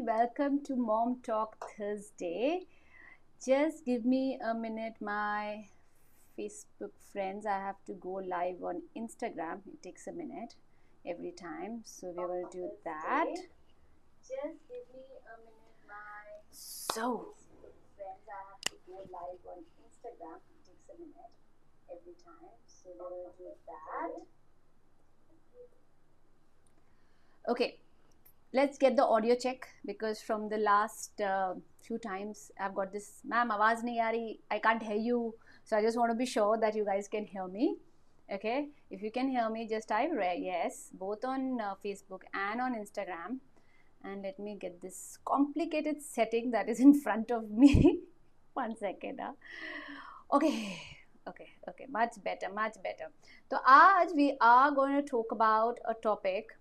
welcome to Mom Talk Thursday. Just give me a minute, my Facebook friends. I have to go live on Instagram. It takes a minute every time, so we're going to do that. Just give me a minute, my Facebook friends. I have to go live on Instagram. It takes a minute every time, so we're going to do that. Okay. Let's get the audio check, because from the last few times I've got this, ma'am, आवाज नहीं आ रही, I can't hear you. So I just want to be sure that you guys can hear me. Okay, if you can hear me, just type yes, both on Facebook and on Instagram. And let me get this complicated setting that is in front of me. 1 second. Okay, much better. So आज we are going to talk about a topic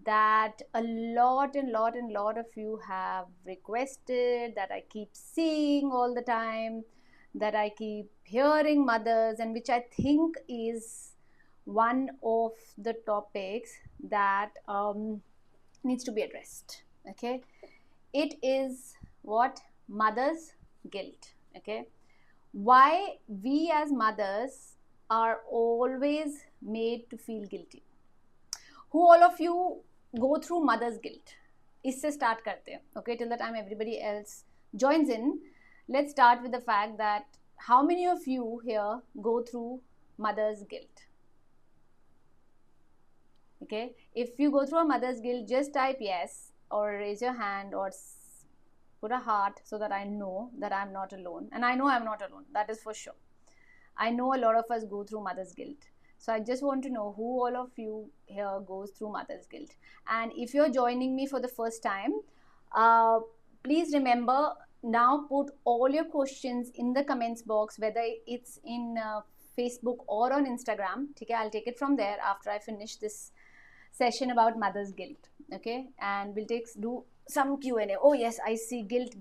that a lot of you have requested, that I keep seeing all the time, that I keep hearing mothers, and which I think is one of the topics that needs to be addressed. Okay, it is what? Mother's guilt. Okay, why we as mothers are always made to feel guilty. Who all of you go through mother's guilt? इससे start करते हैं. Okay, till the time everybody else joins in, let's start with the fact that how many of you here go through mother's guilt? Okay, if you go through a mother's guilt, just type yes or raise your hand or put a heart so that I know that I'm not alone. And I know I'm not alone, that is for sure. I know a lot of us go through mother's guilt. So I just want to know who all of you here goes through mother's guilt. And if you're joining me for the first time, please remember, now put all your questions in the comments box, whether it's in Facebook or on Instagram. Okay, I'll take it from there after I finish this session about mother's guilt. Okay, and we'll do some Q&A. Oh yes, I see guilt,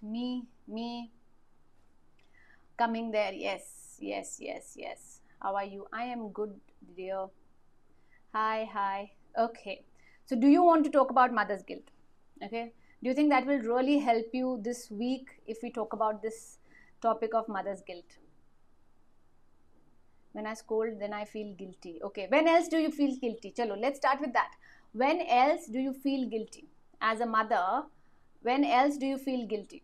me coming there. Yes. How are you? I am good, dear. Hi. Okay. So do you want to talk about mother's guilt? Okay. Do you think that will really help you this week if we talk about this topic of mother's guilt? When I scold, then I feel guilty. Okay. When else do you feel guilty? Chalo, let's start with that. When else do you feel guilty? As a mother, when else do you feel guilty?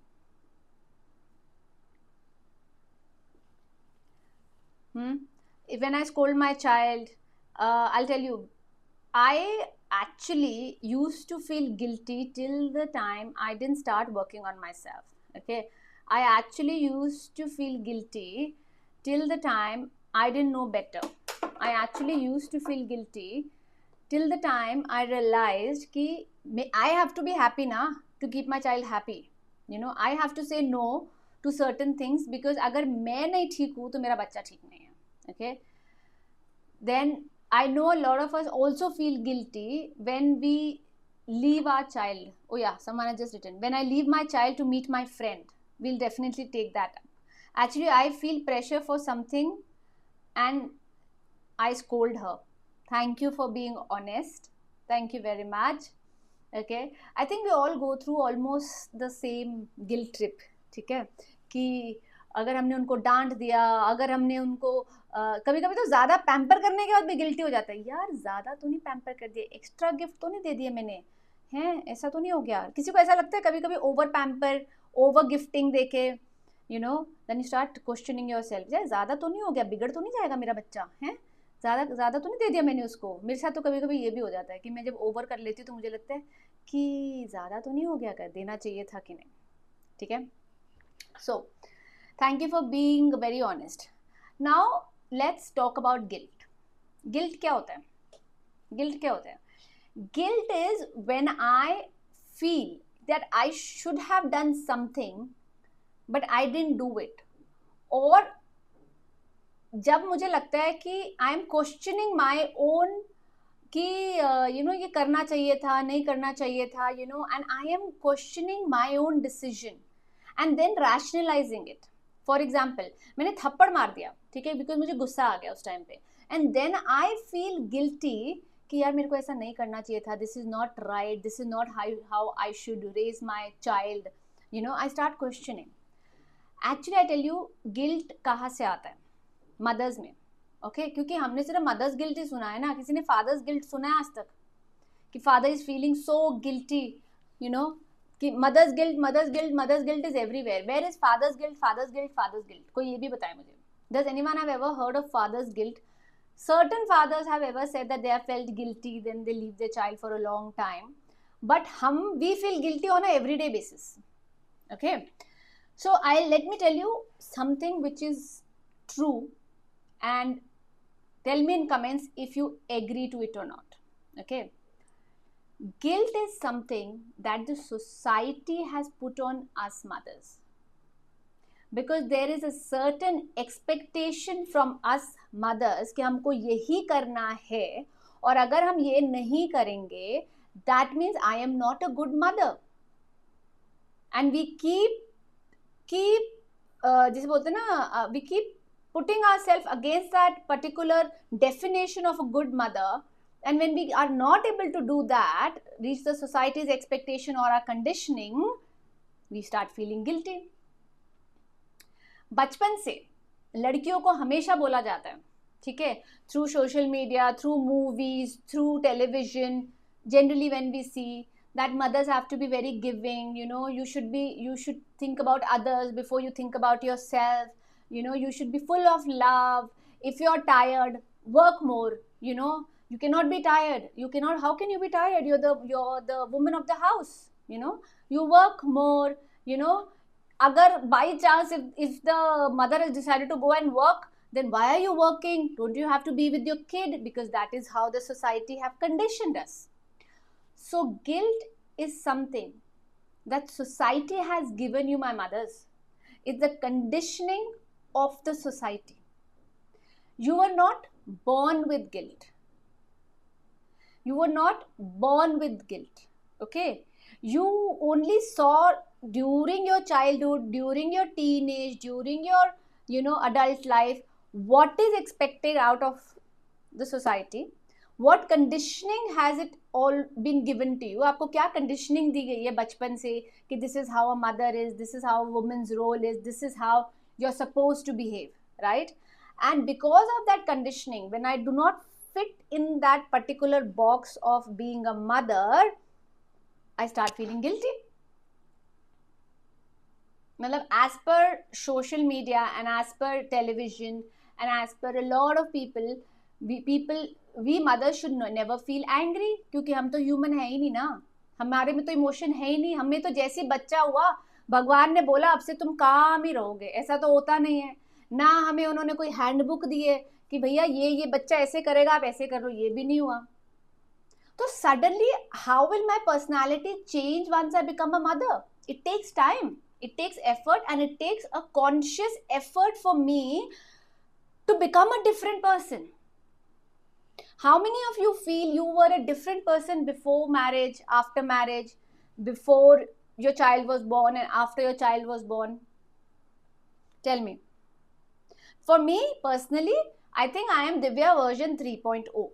When I scold my child, I'll tell you, I actually used to feel guilty till the time I didn't start working on myself. Okay, I actually used to feel guilty till the time I didn't know better. I actually used to feel guilty till the time I realized कि I have to be happy na, to keep my child happy. You know, I have to say no to certain things, because अगर मैं नहीं ठीक हूँ तो मेरा बच्चा ठीक नहीं है. Okay, then I know a lot of us also feel guilty when we leave our child. Oh yeah, someone has just written, when I leave my child to meet my friend. We'll definitely take that up. Actually, I feel pressure for something and I scold her. Thank you for being honest. Thank you very much. Okay, I think we all go through almost the same guilt trip. ठीक है कि अगर हमने उनको डांट दिया, अगर हमने उनको कभी कभी तो ज़्यादा पैम्पर करने के बाद भी गिल्टी हो जाता है, यार ज़्यादा तो नहीं पैम्पर कर दिया, एक्स्ट्रा गिफ्ट तो नहीं दे दिया मैंने, हैं, ऐसा तो नहीं हो गया. किसी को ऐसा लगता है कभी कभी ओवर पैम्पर, ओवर गिफ्टिंग देके, you know, then you start questioning yourself, यार ज़्यादा तो नहीं हो गया, बिगड़ तो नहीं जाएगा मेरा बच्चा, हैं, ज़्यादा तो नहीं दे दिया मैंने उसको. मेरे साथ तो कभी कभी ये भी हो जाता है कि मैं जब ओवर कर लेती हूँ तो मुझे लगता है कि ज़्यादा तो नहीं हो गया, कर देना चाहिए था कि नहीं. ठीक है, सो thank you for being very honest. Now let's talk about guilt. Guilt क्या होता है? Guilt is when I feel that I should have done something but I didn't do it, और जब मुझे लगता है कि I am questioning my own कि you know, ये करना चाहिए था, नहीं करना चाहिए था, you know, and I am questioning my own decision and then rationalizing it. For example, मैंने थप्पड़ मार दिया, ठीक है, बिकॉज मुझे गुस्सा आ गया उस टाइम पे, and then I feel guilty कि यार मेरे को ऐसा नहीं करना चाहिए था, this is not right, this is not how I should raise my child, you know, I start questioning. Actually I tell you, guilt कहाँ से आता है? मदर्स में. ओके, क्योंकि हमने सिर्फ मदर्स गिल्ट ही सुना है ना, किसी ने फादर्स गिल्ट सुना है आज तक? कि father is feeling so guilty, you know, कि mother's guilt, mother's guilt, mother's guilt is everywhere. Where is father's guilt, father's guilt, father's guilt? कोई ये भी बताए मुझे. Does anyone have ever heard of father's guilt? Certain fathers have ever said that they have felt guilty, then they leave their child for a long time. But we feel guilty on a everyday basis. Okay. So let me tell you something which is true, and tell me in comments if you agree to it or not. Okay. Guilt is something that the society has put on us mothers. Because there is a certain expectation from us mothers कि हमको यही करना है, और अगर हम ये नहीं करेंगे, that means I am not a good mother. And we keep जिसे बोलते हैं ना, we keep putting ourselves against that particular definition of a good mother. And when we are not able to do that, reach the society's expectation or our conditioning, we start feeling guilty. बचपन से लड़कियों को हमेशा बोला जाता है, ठीक है, through social media, through movies, through television, generally when we see that mothers have to be very giving, you know, you should think about others before you think about yourself, you know, you should be full of love. If you're tired, work more, you know, you cannot be tired, how can you be tired? You're the woman of the house, you know, you work more, you know. Agar by chance if the mother has decided to go and work, then why are you working? Don't you have to be with your kid? Because that is how the society have conditioned us. So guilt is something that society has given you, my mothers. It's the conditioning of the society. You were not born with guilt. You were not born with guilt. Okay? You only saw during your childhood, during your teenage, during your, you know, adult life, what is expected out of the society. What conditioning has it all been given to you? आपको क्या conditioning दी गई है बचपन से कि this is how a mother is, this is how a woman's role is, this is how you're supposed to behave, right? And because of that conditioning, when I do not fit in that particular box of being a mother, I start feeling guilty. मतलब as per social media and as per television and as per a lot of people, we mothers should never feel angry, क्योंकि हम तो human है ही नहीं ना, हमारे में तो इमोशन है ही नहीं. हमें तो जैसे बच्चा हुआ भगवान ने बोला अब से तुम काम ही रहोगे, ऐसा तो होता नहीं है ना. हमें उन्होंने कोई हैंडबुक दी है कि भैया ये बच्चा ऐसे करेगा, आप ऐसे कर लो, ये भी नहीं हुआ. तो suddenly how will my personality change once I become a mother? It takes time, it takes effort, and it takes a conscious effort for me to become a different person. How many of you feel you were a different person before marriage, after marriage, before your child was born and after your child was born? Tell me. For me personally, I think I am Divya version 3.0.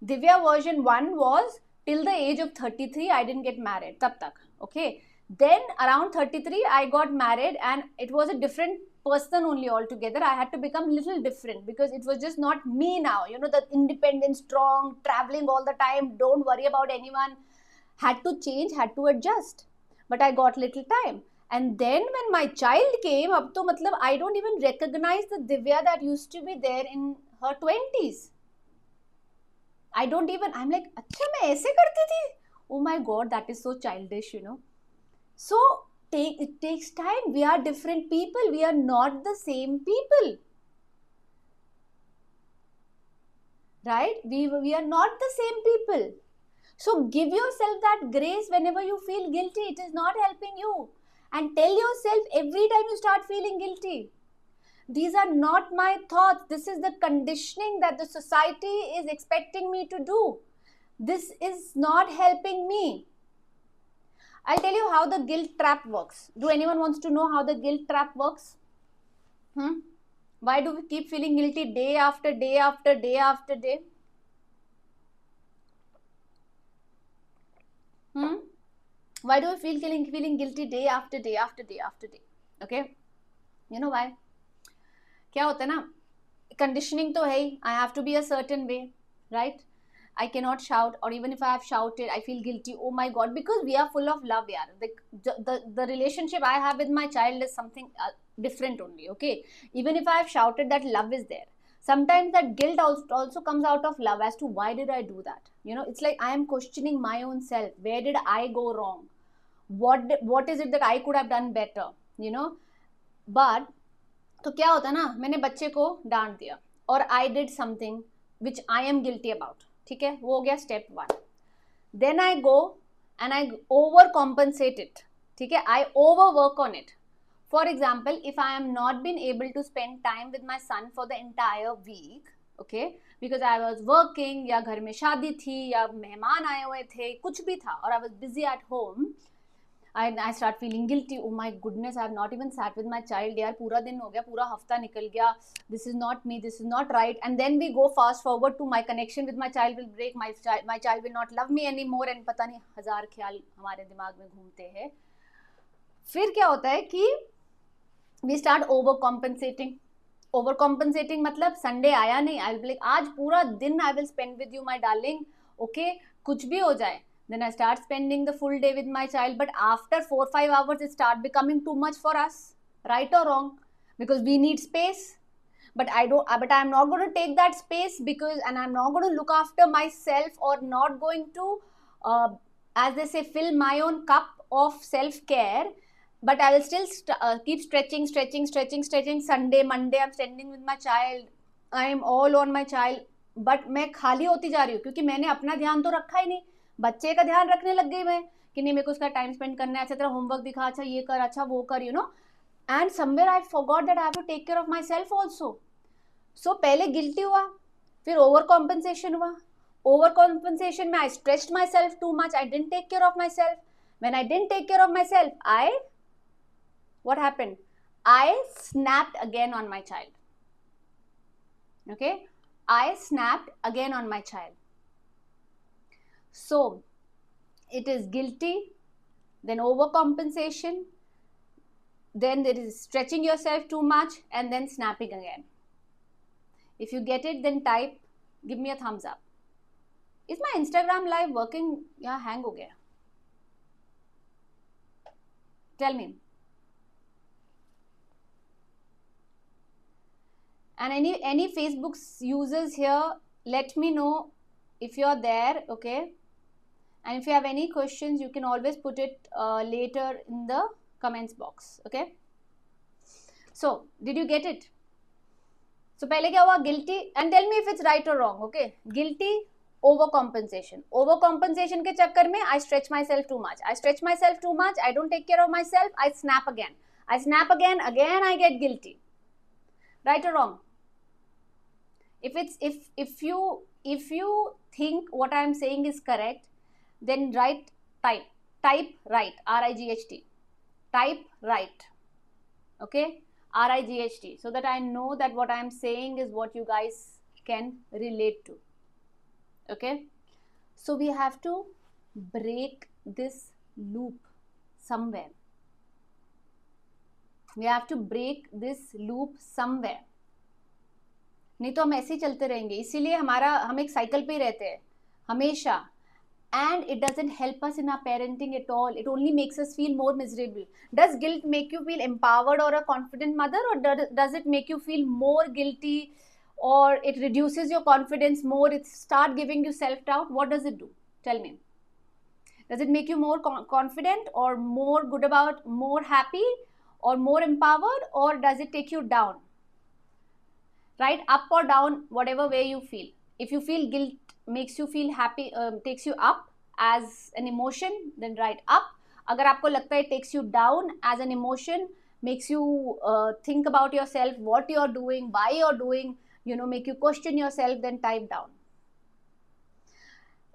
Divya version 1 was till the age of 33, I didn't get married. Tab tak. Okay. Then around 33, I got married and it was a different person only altogether. I had to become little different because it was just not me now. You know, the independent, strong, traveling all the time, don't worry about anyone. Had to change, had to adjust. But I got little time. And then when my child came, ab to matlab, I don't even recognize the Divya that used to be there in her 20s. I don't even, I'm like, अच्छा मैं ऐसे करती थी? Oh my God, that is so childish, you know. So, it takes time. We are different people. We are not the same people. Right? We are not the same people. So, give yourself that grace whenever you feel guilty. It is not helping you. And tell yourself every time you start feeling guilty, these are not my thoughts. This is the conditioning that the society is expecting me to do. This is not helping me. I'll tell you how the guilt trap works. Do anyone wants to know how the guilt trap works? Why do we keep feeling guilty day after day after day after day? Hmm? Why do I feel feeling guilty day after day after day after day? Okay, you know why? क्या होता है ना, conditioning तो है ही, I have to be a certain way, right? I cannot shout, or even if I have shouted, I feel guilty. Oh my God, because we are full of love, yaar. The relationship I have with my child is something different only, okay? Even if I have shouted, that love is there. Sometimes that guilt also comes out of love as to why did I do that? You know, it's like I am questioning my own self. Where did I go wrong? What is it that I could have done better? You know, but तो क्या होता है ना, मैंने बच्चे को डांट दिया और I did something which I am guilty about, ठीक है, वो हो गया step 1. Then I go and I overcompensate it, ठीक है, I overwork on it. For example, if I am not been able to spend time with my son for the entire week, okay, because I was working, या घर में शादी थी, या मेहमान आए हुए थे, कुछ भी था, और I was busy at home, I start feeling guilty. Oh my goodness, I have not even sat with my child. यार पूरा दिन हो गया, पूरा हफ्ता निकल गया. This is not me. This is not right. And then we go fast forward to my connection with my child will break. My child will not love me anymore. And पता नहीं हजार ख्याल हमारे दिमाग में घूमते हैं. फिर क्या होता है कि we start overcompensating. Overcompensating मतलब संडे आया नहीं, I will be like आज पूरा दिन I will spend with you my darling. Okay, कुछ भी हो जाए. Then I start spending the full day with my child, but after 4-5 hours it start becoming too much for us, right or wrong, because we need space. But I'm not going to take that space, because, and I'm not going to look after myself, or not going to as they say, fill my own cup of self care. But I will still keep stretching. Sunday, Monday I'm spending with my child, I am all on my child, but मैं खाली होती जा रही हूँ, क्योंकि मैंने अपना ध्यान तो रखा ही नहीं, बच्चे का ध्यान रखने लग गई मैं, कि नहीं मेरे को उसका टाइम स्पेंड करना है, अच्छा तेरा होमवर्क दिखा, अच्छा ये कर, अच्छा वो कर, you know. And somewhere I forgot that I have to take care of myself also. So पहले गिल्टी हुआ, फिर ओवर कॉम्पनसेशन हुआ. ओवर कॉम्पनसेशन में I stretched myself too much, I didn't take care of myself. When I didn't take care of myself, I, what happened? I snapped again on my child. Okay, I snapped again on my child. So it is guilty, then overcompensation, then there is stretching yourself too much, and then snapping again. If you get it, then type, give me a thumbs up. Is my Instagram live working? Yeah, hang ho gaya. Tell me. And any Facebook users here, let me know if you're there, okay? And if you have any questions, you can always put it later in the comments box, okay? So did you get it? So पहले क्या हुआ? Guilty, and tell me if it's right or wrong, okay? Guilty, overcompensation. Overcompensation के चक्कर में I stretch myself too much. I don't take care of myself. I snap again. Again I get guilty. Right or wrong? If you think what I am saying is correct, then type right, RIGHT, type right, okay, RIGHT, so that I know that what I am saying is what you guys can relate to. Okay, so we have to break this loop somewhere. नहीं तो हम ऐसे ही चलते रहेंगे, इसीलिए हम एक cycle पे ही रहते हैं हमेशा. And it doesn't help us in our parenting at all. It only makes us feel more miserable. Does guilt make you feel empowered or a confident mother, or does it make you feel more guilty, or it reduces your confidence more, it start giving you self-doubt? What does it do? Tell me. Does it make you more confident, or more good about, more happy, or more empowered, or does it take you down? Right, up or down, whatever way you feel. If you feel guilt makes you feel happy, takes you up as an emotion, then write up. अगर आपको लगता है takes you down as an emotion, makes you think about yourself, what you're doing, why you're doing, you know, make you question yourself, then type down.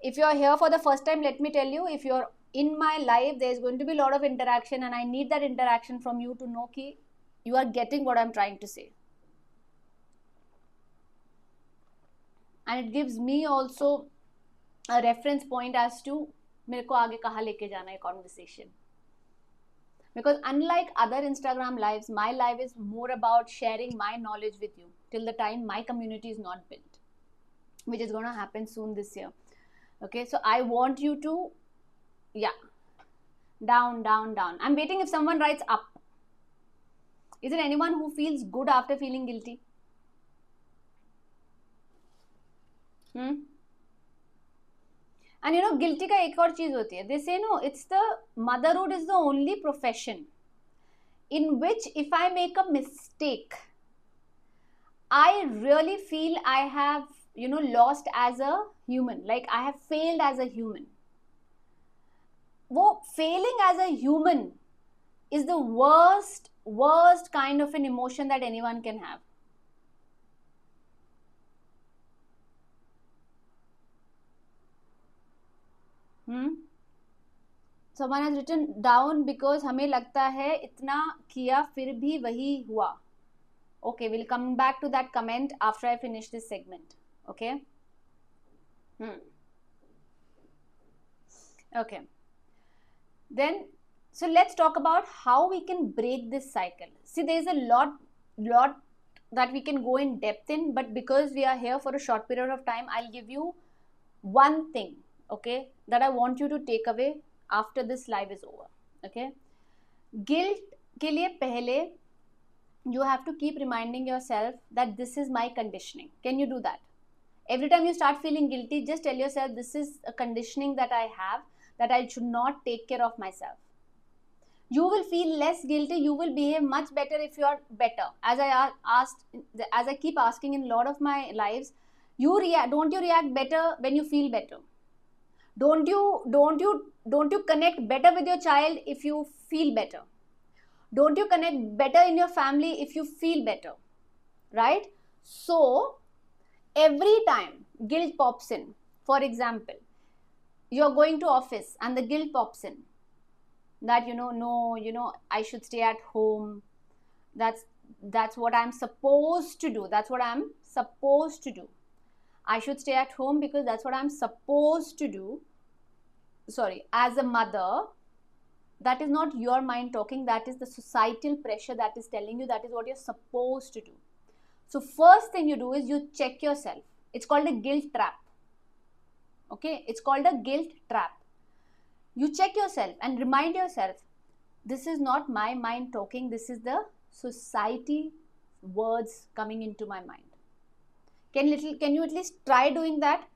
If you're here for the first time, let me tell you, if you're in my live, there's going to be a lot of interaction, and I need that interaction from you to know कि you are getting what I'm trying to say. And it gives me also a reference point as to मेरे को आगे कहाँ लेके जाना है conversation. Because unlike other Instagram lives, my life is more about sharing my knowledge with you till the time my community is not built, which is going to happen soon this year. Okay, so I want you to, yeah, down, down, down. I'm waiting if someone writes up. Is there anyone who feels good after feeling guilty? And you know, guilty का एक और चीज होती है. They say no, it's the motherhood is the only profession in which if I make a mistake, I really feel I have, you know, lost as a human. Like I have failed as a human. वो failing as a human is the worst kind of an emotion that anyone can have. Someone has written down because हमें लगता है इतना किया फिर भी वही हुआ. Okay, we'll come back to that comment after I finish this segment. Okay. Okay. Then, so let's talk about how we can break this cycle. See, there's a lot that we can go in depth in, but because we are here for a short period of time, I'll give you one thing, okay, that I want you to take away after this live is over. Okay. Guilt के लिए पहले you have to keep reminding yourself that this is my conditioning. Can you do that? Every time you start feeling guilty, just tell yourself this is a conditioning that I have, that I should not take care of myself. You will feel less guilty. You will behave much better if you are better. As I keep asking in a lot of my lives, don't you react better when you feel better? Don't you connect better with your child if you feel better? Don't you connect better in your family if you feel better? Right? So, every time guilt pops in, for example, you're going to office and the guilt pops in that, I should stay at home. That's what I'm supposed to do. That's what I'm supposed to do. I should stay at home because that's what I'm supposed to do. Sorry, as a mother, that is not your mind talking. That is the societal pressure that is telling you that is what you're supposed to do. So first thing you do is you check yourself. It's called a guilt trap. Okay, it's called a guilt trap. You check yourself and remind yourself, this is not my mind talking. This is the society words coming into my mind. Can you at least try doing that?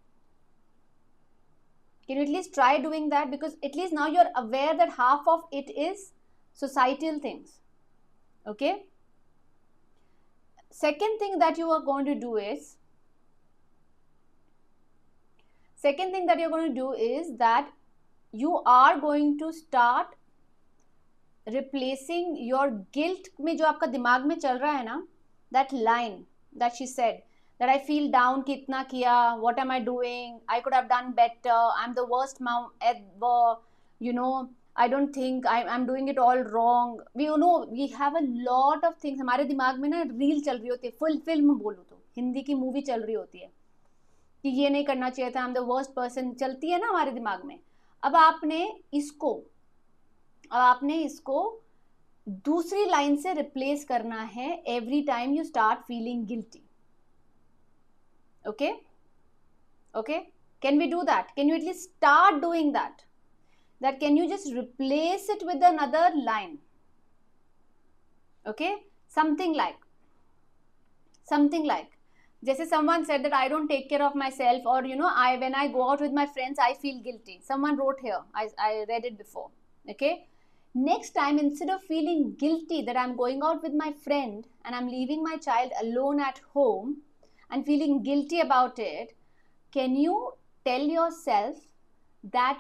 Can you at least try doing that? Because at least now you're aware that half of it is societal things. Okay. Second thing that you are going to do is that you are going to start replacing your guilt में जो आपका दिमाग में चल रहा है ना, that line that she said, that I feel down कि इतना किया, what am I doing, I could have done better, I'm the worst mom ever, I don't think I'm doing it all wrong. We have a lot of things. हमारे दिमाग में ना reel चल रही होती है, फुल फिल्म बोलूँ तो हिंदी की मूवी चल रही होती है कि ये नहीं करना चाहिए था, I'm the worst person, चलती है ना हमारे दिमाग में. अब आपने इसको दूसरी लाइन से रिप्लेस करना है every time you start feeling guilty. Okay? Can we do that? Can you at least start doing that? That can you just replace it with another line? Okay? Something like, जैसे someone said that I don't take care of myself, or when I go out with my friends, I feel guilty. Someone wrote here, I read it before. Okay? Next time, instead of feeling guilty that I'm going out with my friend and I'm leaving my child alone at home and feeling guilty about it, can you tell yourself that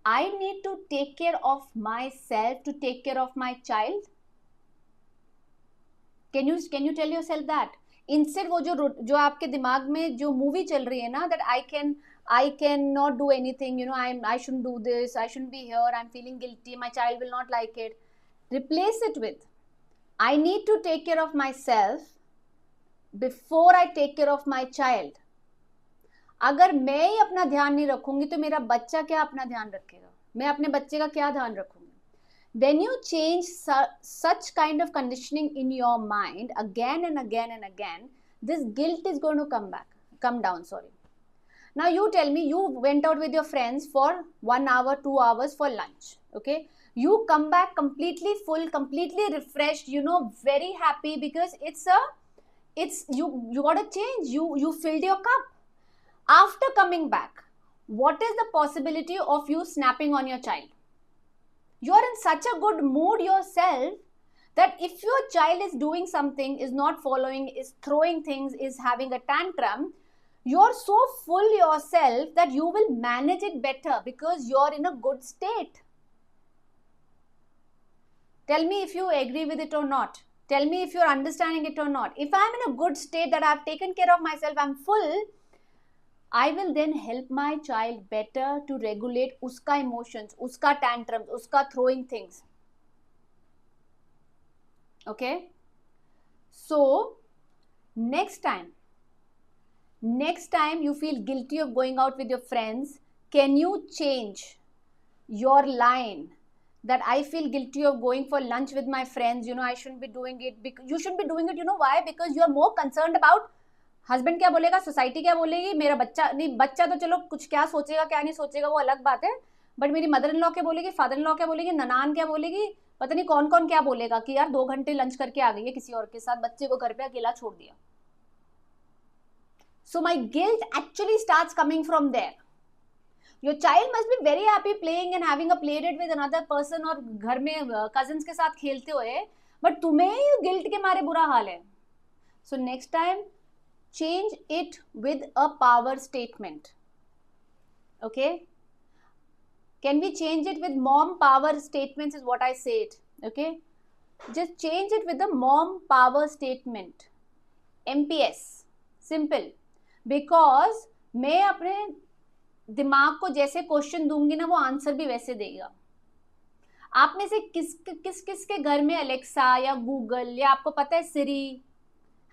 I need to take care of myself to take care of my child? Can you tell yourself that? Instead वो जो आपके दिमाग में जो movie चल रही है ना, that I can not do anything, I shouldn't do this, I shouldn't be here, I'm feeling guilty, my child will not like it. Replace it with, I need to take care of myself before I take care of my child. अगर मैं ही अपना ध्यान नहीं रखूंगी तो मेरा बच्चा क्या अपना ध्यान रखेगा? मैं अपने बच्चे का क्या ध्यान रखूंगी? When you change such kind of conditioning in your mind again and again and again, this guilt is going to come down, sorry. Now you tell me, you went out with your friends for 1 hour, 2 hours for lunch, okay? You come back completely full, completely refreshed, you know, very happy, because you got to change, you filled your cup. After coming back, what is the possibility of you snapping on your child? You are in such a good mood yourself that if your child is doing something, is not following, is throwing things, is having a tantrum, you're so full yourself that you will manage it better because you're in a good state. Tell me if you agree with it or not. Tell me if you're understanding it or not. If I'm in a good state, that I've taken care of myself, I'm full, I will then help my child better to regulate uska emotions, uska tantrums, uska throwing things. Okay? So, next time you feel guilty of going out with your friends, can you change your line that I feel guilty of going for lunch with my friends, you know, I shouldn't be doing it. You shouldn't be doing it, you know why? Because you are more concerned about husband क्या बोलेगा, society क्या बोलेगी, मेरा बच्चा नहीं, बच्चा तो चलो कुछ क्या सोचेगा क्या नहीं सोचेगा वो अलग बात है, बट मेरी मदर इन लॉ क्या बोलेगी, फादर इन लॉ क्या बोलेगी, ननान क्या बोलेगी, पता नहीं कौन कौन क्या बोलेगा कि यार 2 घंटे लंच करके आ गई है किसी और के साथ, बच्चे को घर पे अकेला छोड़ दिया. So my guilt actually starts coming from there. Your child must be very happy playing and having a play date with another person और घर में cousins के साथ खेलते हुए, but तुम्हें ही guilt के मारे बुरा हाल है. So next time, change it with a power statement. Okay? Can we change it with mom power statements is what I said. Okay? Just change it with the mom power statement. MPS. Simple. Because मैं अपने दिमाग को जैसे question दूंगी ना, वो answer भी वैसे देगा. आप में से किस के घर में अलेक्सा या गूगल या आपको पता है सिरी?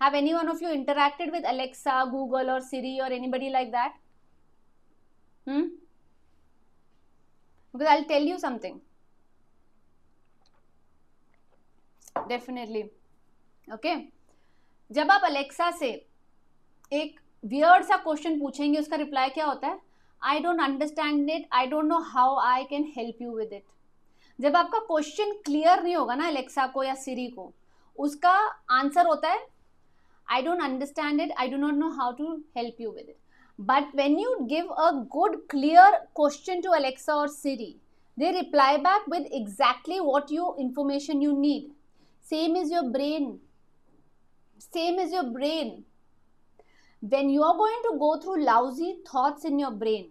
Have any one of you interacted with Alexa, Google or Siri or anybody like that? Because I'll tell you something. Definitely. Okay. जब आप Alexa से एक weird सा क्वेश्चन पूछेंगे, उसका रिप्लाई क्या होता है? I don't understand it. I don't know how I can help you with it. जब आपका क्वेश्चन क्लियर नहीं होगा ना Alexa को या Siri को, उसका आंसर होता है I don't understand it. I do not know how to help you with it. But when you give a good, clear question to Alexa or Siri, they reply back with exactly what information you need. Same is your brain. Same is your brain. When you are going to go through lousy thoughts in your brain,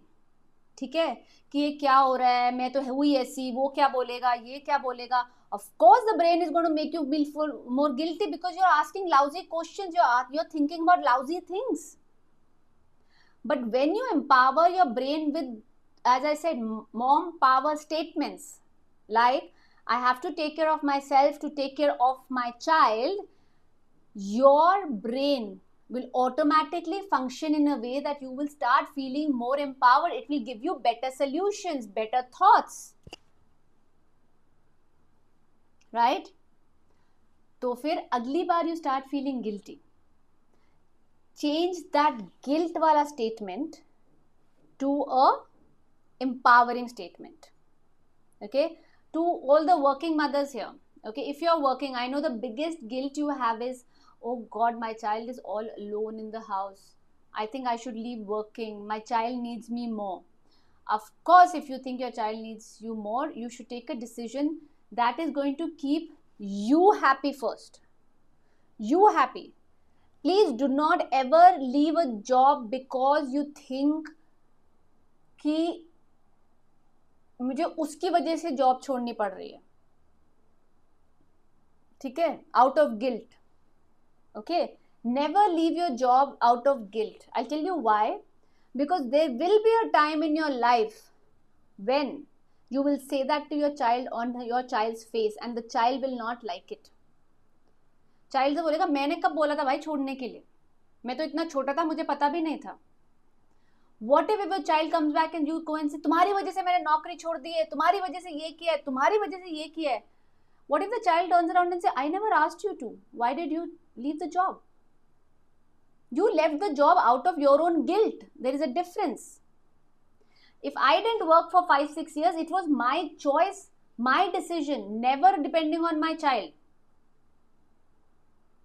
ठीक है, कि ये क्या हो रहा है, मैं तो हुई ऐसी, वो क्या बोलेगा, ये क्या बोलेगा, of course the brain is going to make you feel more guilty because you're asking lousy questions, you're thinking about lousy things. But when you empower your brain with, as I said, mom power statements, like I have to take care of myself to take care of my child, your brain will automatically function in a way that you will start feeling more empowered. It will give you better solutions, better thoughts. Right? तो फिर अगली बार you start feeling guilty, change that guilt वाला statement to a empowering statement. Okay? To all the working mothers here, okay, if you're working, I know the biggest guilt you have is, oh God, my child is all alone in the house. I think I should leave working. My child needs me more. Of course, if you think your child needs you more, you should take a decision that is going to keep you happy first. You happy. Please do not ever leave a job because you think कि मुझे उसकी वजह से job छोड़नी पड़ रही है. ठीक है? Out of guilt. Okay? Never leave your job out of guilt. I'll tell you why. Because there will be a time in your life when you will say that to your child on your child's face and the child will not like it. Child से बोलेगा मैंने कब बोला था भाई छोड़ने के लिए, मैं तो इतना छोटा था, मुझे पता भी नहीं था. What if your child comes back and you go and say, तुम्हारी वजह से मैंने नौकरी छोड़ दी है, तुम्हारी वजह से ये किया है, तुम्हारी वजह से ये किया है? What if the child turns around and say, I never asked you to. Why did you leave the job? You left the job out of your own guilt. There is a difference. If I didn't work for 5-6 years, it was my choice, my decision, never depending on my child.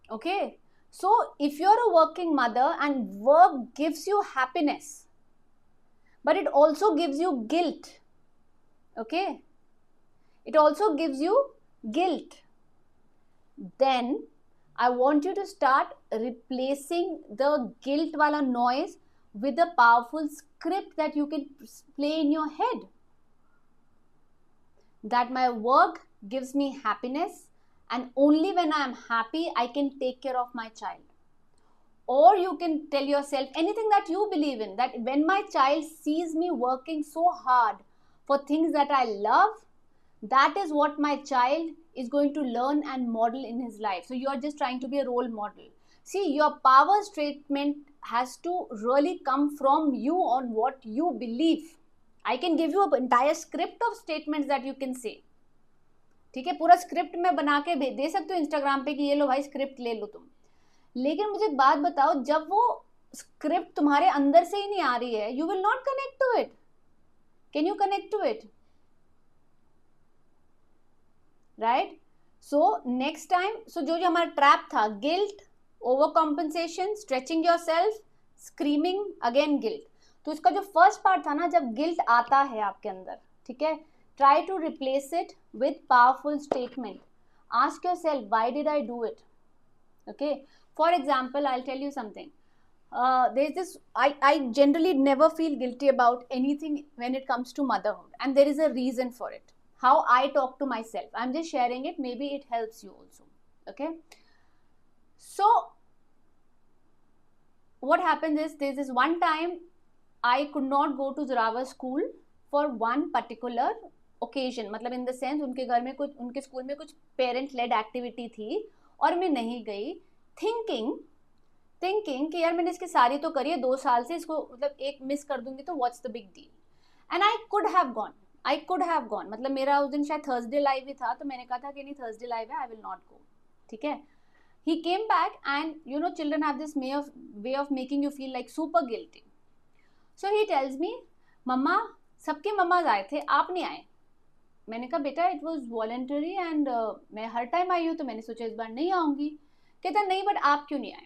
Okay? So, if you're a working mother and work gives you happiness, but it also gives you guilt, okay? It also gives you guilt. Then, I want you to start replacing the guilt wala noise with a powerful script that you can play in your head. That my work gives me happiness, and only when I am happy, I can take care of my child. Or you can tell yourself anything that you believe in, that when my child sees me working so hard for things that I love, that is what my child is going to learn and model in his life. So you are just trying to be a role model. See, your power statement has to really come from you on what you believe. I can give you an entire script of statements that you can say. ठीक है, पूरा script मैं बना के दे सकती हूँ Instagram पे कि ये लो भाई स्क्रिप्ट ले लो तुम. लेकिन मुझे एक बात बताओ, जब वो स्क्रिप्ट तुम्हारे अंदर से ही नहीं आ रही है, you will not connect to it. Can you connect to it? Right? So next time, so जो जो हमारा ट्रैप था, guilt, overcompensation, stretching yourself, screaming, again guilt. तो इसका जो फर्स्ट पार्ट था ना, जब गिल्ट आता है आपके अंदर, ठीक है, try to replace it with powerful statement. Ask yourself, why did I do it? Okay, for example, I'll tell you something. There's this, I generally never feel guilty about anything when it comes to motherhood, and there is a reason for it. How I talk to myself, I'm just sharing it, maybe it helps you also. Okay, so what happens is, there's this one time I could not go to Zorawar school for one particular occasion. मतलब in the sense, उनके घर में कुछ, उनके school में कुछ parent lead activity थी और मैं नहीं गई, थिंकिंग कि यार मैंने इसकी सारी तो करी है 2 साल से, इसको मतलब एक मिस कर दूंगी तो what's the big deal. And I could have gone. मतलब मेरा उस दिन शायद थर्सडे लाइव ही था, तो मैंने कहा था कि नहीं थर्सडे लाइव है, आई विल नॉट गो. ठीक है. He came back and you know children have this way of making you feel like super guilty. So he tells me, mumma सबके मम्माज आए थे, आप नहीं आए. मैंने कहा बेटा इट वॉज वॉलेंटरी एंड मैं हर टाइम आई हूँ, तो मैंने सोचा इस बार नहीं आऊँगी. कहता नहीं बट आप क्यों नहीं आए.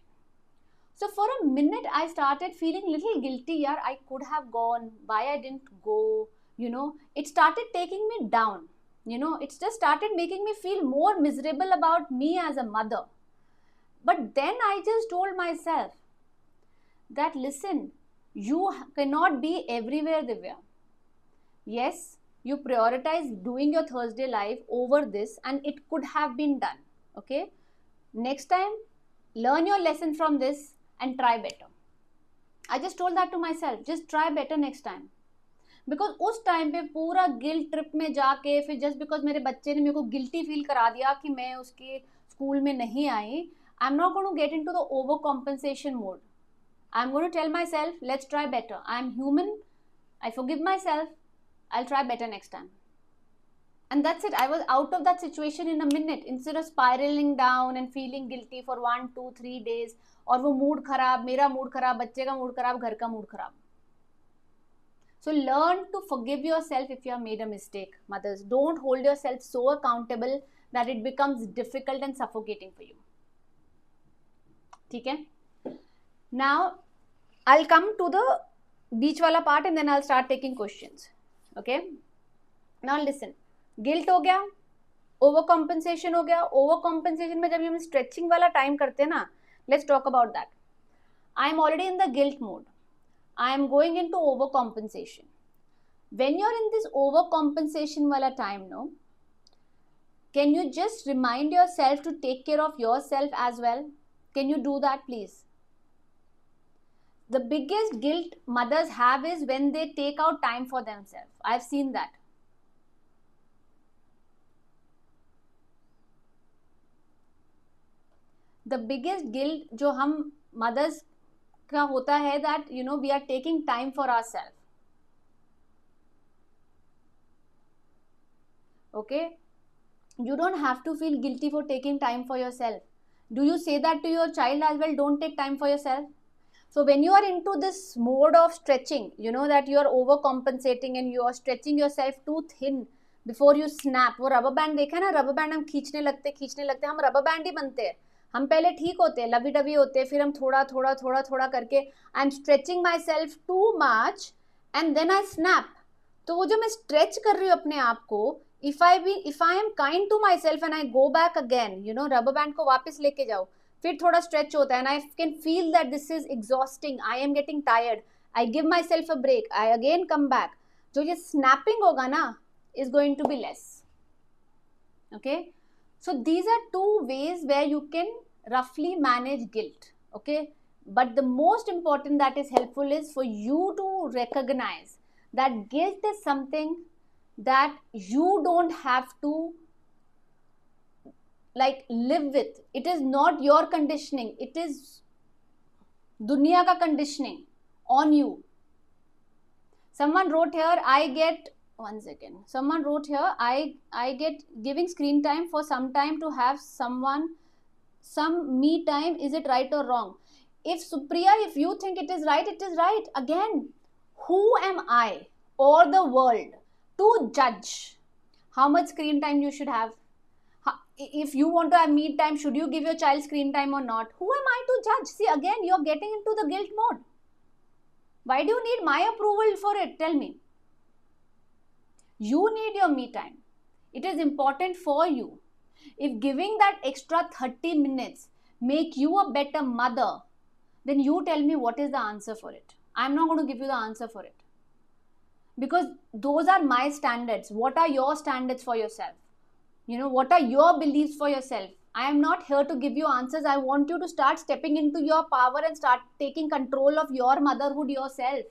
So for a minute I started feeling little guilty, यार I could have gone, why I didn't go, you know. It started taking me down, you know, it just started making me feel more miserable about me as a mother. But then I just told myself that listen, you cannot be everywhere, Divya. Yes, you prioritize doing your Thursday live over this, and it could have been done. Okay, next time learn your lesson from this and try better. I just told that to myself, just try better next time. Because उस time पे पूरा guilt trip में जाके, फिर just because मेरे बच्चे ने मेरे को गिल्टी फील करा दिया कि मैं उसके स्कूल में नहीं आई, I am not going to get into the overcompensation mode. I am going to tell myself, let's try better, I am human, I forgive myself, I try better next time. And that's it. I was out of that situation in a minute, instead of spiraling down and feeling guilty for 1, 2, 3 days. और वो mood खराब, मेरा mood खराब, बच्चे का mood खराब, घर का मूड खराब. So learn to forgive yourself if you have made a mistake, mothers. Don't hold yourself so accountable that it becomes difficult and suffocating for you. ठीक है? Now, I'll come to the beach wala part and then I'll start taking questions. Okay? Now listen. Guilt हो गया, over compensation हो गया. Over compensation में जब हम stretching वाला टाइम करते हैं ना, let's talk about that. I am already in the guilt mode, I am going into overcompensation. When you're in this overcompensation wala time, no, can you just remind yourself to take care of yourself as well? Can you do that, please? The biggest guilt mothers have is when they take out time for themselves. I've seen that. The biggest guilt जो हम mothers का होता है that we are taking time for ourselves. Okay, you don't have to feel guilty for taking time for yourself. Do you say that to your child as well? Don't take time for yourself. So when you are into this mode of stretching, that you are overcompensating and you are stretching yourself too thin before you snap. वो rubber band देखा है ना, rubber band हम खींचने लगते हम rubber band ही बनते हैं. हम पहले ठीक होते हैं, लवी डवी होते हैं, फिर हम थोड़ा थोड़ा थोड़ा थोड़ा करके I am stretching myself too much and then I snap. तो वो जो मैं स्ट्रेच कर रही हूँ अपने आप को, if I am kind to myself and I go back again, rubber band को वापस लेके जाओ, फिर थोड़ा स्ट्रेच होता है, and I can feel that this is exhausting, I am getting tired, I give myself a break, I again come back. जो ये snapping होगा ना is going to be less. Okay, so these are two ways where you can roughly manage guilt. Okay, but the most important that is helpful is for you to recognize that guilt is something that you don't have to like live with. It is not your conditioning, it is dunya ka conditioning on you. Someone wrote here, I get giving screen time for some time to have some me time. Is it right or wrong? If Supriya, if you think it is right, it is right. Again, who am I or the world to judge how much screen time you should have? If you want to have me time, should you give your child screen time or not? Who am I to judge? See, again, you're getting into the guilt mode. Why do you need my approval for it? Tell me. You need your me time. It is important for you. If giving that extra 30 minutes make you a better mother, then you tell me what is the answer for it. I'm not going to give you the answer for it. Because those are my standards. What are your standards for yourself? What are your beliefs for yourself? I am not here to give you answers. I want you to start stepping into your power and start taking control of your motherhood yourself.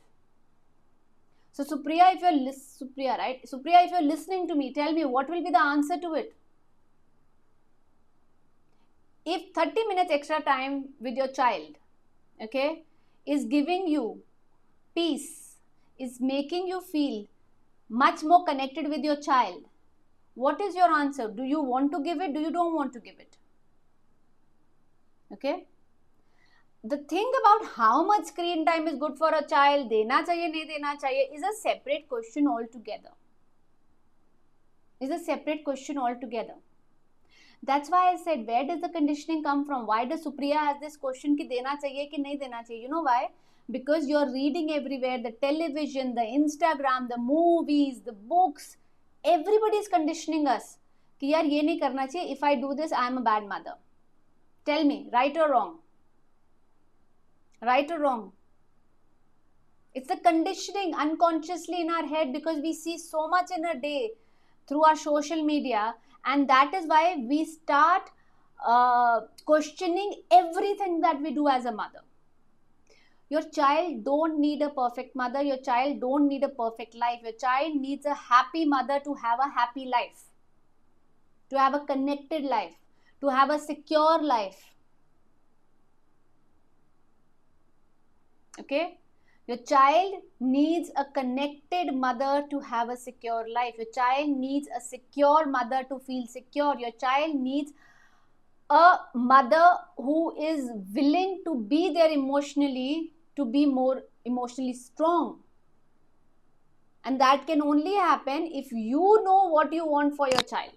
So Supriya, if you're listening to me, tell me what will be the answer to it. If 30 minutes extra time with your child, okay, is giving you peace, is making you feel much more connected with your child, what is your answer? Do you want to give it? Do you don't want to give it? Okay. The thing about how much screen time is good for a child, देना चाहिए नहीं देना चाहिए, is a separate question altogether. That's why I said, where does the conditioning come from? Why does Supriya has this question कि देना चाहिए कि नहीं देना चाहिए? You know why? Because you're reading everywhere, the television, the Instagram, the movies, the books, everybody is conditioning us कि यार ये नहीं करना चाहिए. If I do this, I am a bad mother. Tell me, right or wrong? Right or wrong? It's the conditioning unconsciously in our head because we see so much in a day through our social media, and that is why we start questioning everything that we do as a mother. Your child don't need a perfect mother. Your child don't need a perfect life. Your child needs a happy mother to have a happy life, to have a connected life, to have a secure life. Okay? Your child needs a connected mother to have a secure life. Your child needs a secure mother to feel secure. Your child needs a mother who is willing to be there emotionally, to be more emotionally strong. And that can only happen if you know what you want for your child.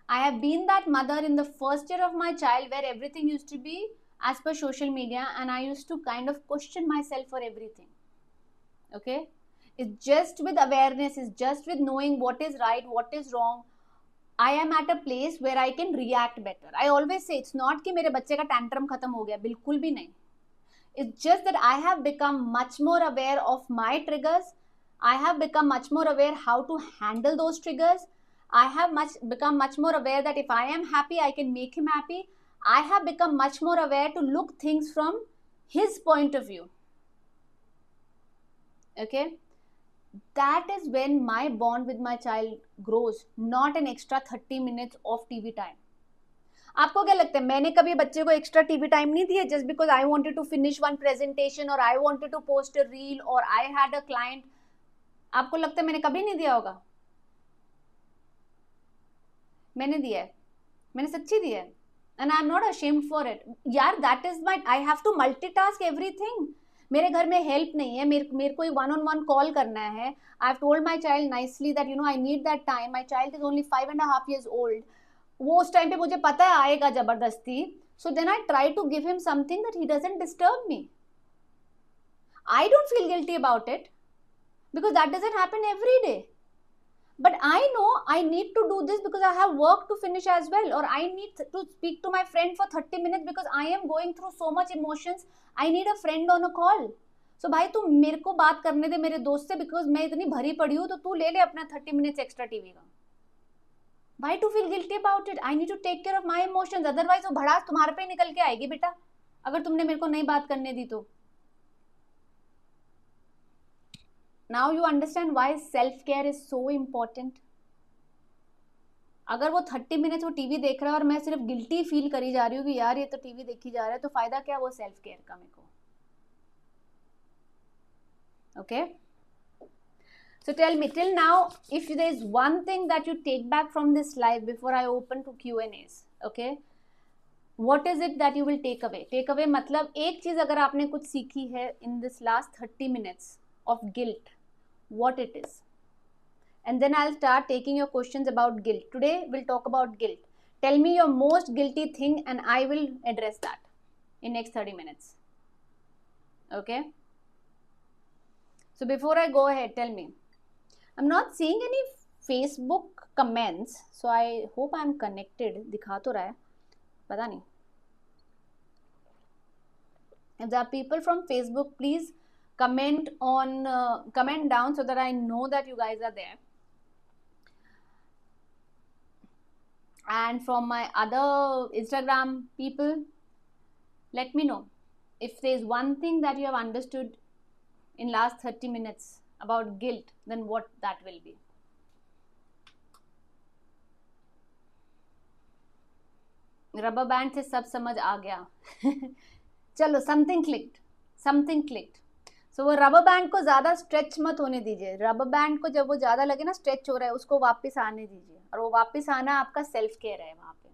I have been that mother in the first year of my child where everything used to be as per social media, and I used to kind of question myself for everything. Okay? It's just with awareness, it's just with knowing what is right, what is wrong. I am at a place where I can react better. I always say it's not कि मेरे बच्चे का tantrum खत्म हो गया, बिल्कुल भी नहीं. It's just that I have become much more aware of my triggers. I have become much more aware how to handle those triggers. I have become much more aware that if I am happy, I can make him happy. I have become much more aware to look things from his point of view. Okay? That is when my bond with my child grows, not an extra 30 minutes of TV time. आपको क्या लगता है मैंने कभी बच्चे को extra TV time नहीं दिया just because I wanted to finish one presentation और I wanted to post a reel और आई हैड अ क्लाइंट? आपको लगता है मैंने कभी नहीं दिया होगा? मैंने दिया है, मैंने सच्ची दिया है, and I am not ashamed for it यार. That is my, I have to multitask everything. मेरे घर में हेल्प नहीं है, मेरे को वन ऑन वन कॉल करना है. I have told my child nicely that you know I need that time. My child is only 5.5 years old. वो उस टाइम पे मुझे पता है आएगा जबरदस्ती. So then I try to give him something that he doesn't disturb me. I don't feel guilty about it because that doesn't happen every day. But I know I need to do this because I have work to finish as well, or I need to speak to my friend for 30 minutes because I am going through so much emotions. I need a friend on a call. So भाई तू मेरे को बात करने दे मेरे दोस्त से, because मैं इतनी भरी पड़ी हूँ, तो तू ले ले अपना 30 minutes extra टीवी का. Why to feel guilty about it? I need to take care of my emotions. Otherwise वो भड़ास तुम्हारे पे निकल के आएगी बेटा, अगर तुमने मेरे को नहीं बात करने दी तो. Now you understand why self-care is so important. अगर वो 30 मिनट वो टीवी देख रहा है और मैं सिर्फ गिल्टी फील करी जा रही हूँ कि यार ये तो टीवी देखी जा रहा है, तो फायदा क्या वो सेल्फ केयर का मेरे को. Okay, so tell me till now if there is one thing that you take back from this live before I open to Q&As. okay, what is it that you will take away? Take away मतलब एक चीज अगर आपने कुछ सीखी है in this last 30 minutes of guilt, what it is. And then I'll start taking your questions about guilt. Today we'll talk about guilt. Tell me your most guilty thing and I will address that in next 30 minutes. Okay, so before I go ahead, tell me, I'm not seeing any Facebook comments, so I hope I'm connected. दिखा तो रहा है, पता नहीं. If there are people from Facebook, please comment down so that I know that you guys are there. And from my other Instagram people, let me know if there's one thing that you have understood in last 30 minutes about guilt, then what that will be. Rubber band से सब समझ आ गया. चलो, something clicked. सो वो rubber band को ज़्यादा stretch मत होने दीजिए. रबर बैंड को जब वो ज़्यादा लगे ना स्ट्रेच हो रहा है, उसको वापस आने दीजिए. और वो वापस आना आपका सेल्फ केयर है वहाँ पे.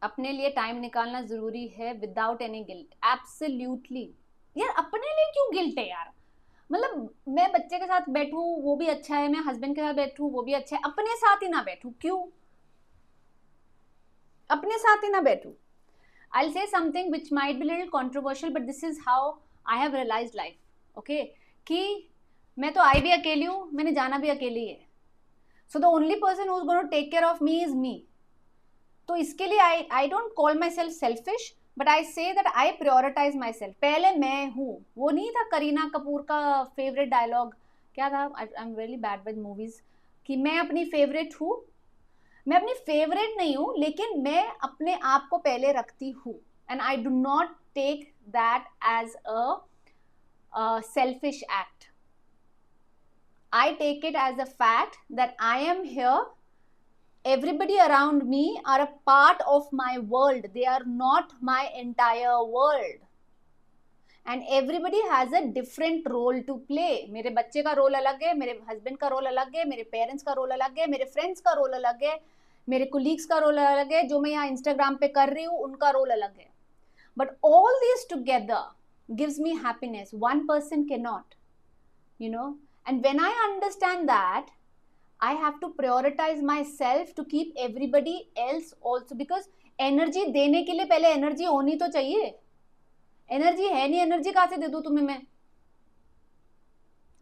अपने लिए टाइम निकालना ज़रूरी है विदाउट एनी गिल्ट. एब्सोल्युटली यार, अपने लिए क्यों गिल्ट है यार? मतलब मैं बच्चे के साथ बैठूं वो भी अच्छा है, मैं हस्बैंड के साथ बैठूं वो भी अच्छा है, अपने साथ ही ना बैठूं क्यों? अपने साथ ही ना बैठूं. I'll say something which might be a little controversial, but this is how I have realized life. Okay, कि मैं तो आई भी अकेली हूँ, मैंने जाना भी अकेली है. So the only person who's going to take care of me is me. तो इसके लिए I don't call myself selfish, but I say that I prioritise my self. पहले मैं हूँ. वो नहीं था करीना कपूर का फेवरेट डायलॉग, क्या था? I am very bad with movies, कि मैं अपनी फेवरेट हूँ. मैं अपनी फेवरेट नहीं हूँ, लेकिन मैं अपने आप को पहले रखती हूँ. And I do not take that as a selfish act. I take it as a fact that I am here. Everybody around me are a part of my world. They are not my entire world. And everybody has a different role to play. मेरे बच्चे का role अलग है, मेरे husband का role अलग है, मेरे पेरेंट्स का रोल अलग है, मेरे फ्रेंड्स का रोल अलग है, मेरे कोलीग्स का रोल अलग है, जो मैं यहाँ इंस्टाग्राम पे कर रही हूँ उनका रोल अलग है. But all these together gives me happiness. One person cannot, you know. And when I understand that, I have to prioritize myself to keep everybody else also, because energy देने के लिए पहले एनर्जी होनी तो चाहिए. Energy है नहीं, energy कहाँ से दे दूँ तुम्हें मैं,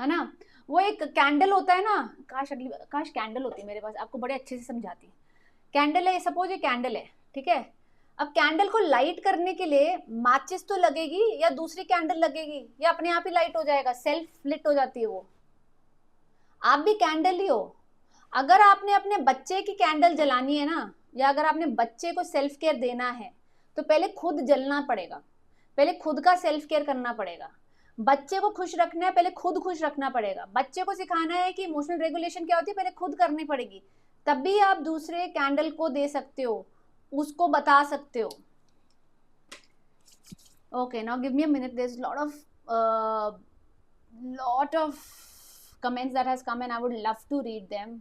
है ना? वो एक कैंडल होता है ना, काश कैंडल होती मेरे पास, आपको बड़े अच्छे से समझाती. कैंडल है, सपोज ये कैंडल है, ठीक है. अब कैंडल को लाइट करने के लिए माचिस तो लगेगी या दूसरी कैंडल लगेगी, या अपने आप ही लाइट हो जाएगा, सेल्फ लिट हो जाती है वो. आप भी कैंडल ही हो. अगर आपने अपने बच्चे की कैंडल जलानी है ना, या अगर आपने बच्चे को सेल्फ केयर देना है, तो पहले खुद जलना पड़ेगा, पहले खुद का सेल्फ केयर करना पड़ेगा। बच्चे को खुश रखना है, पहले खुद खुश रखना पड़ेगा। बच्चे को सिखाना है कि इमोशनल रेगुलेशन क्या होती है, पहले खुद करनी पड़ेगी, तभी आप दूसरे कैंडल को दे सकते हो, उसको बता सकते हो। Okay, now give me a minute. There's lot of comments that has come and I would love to read them.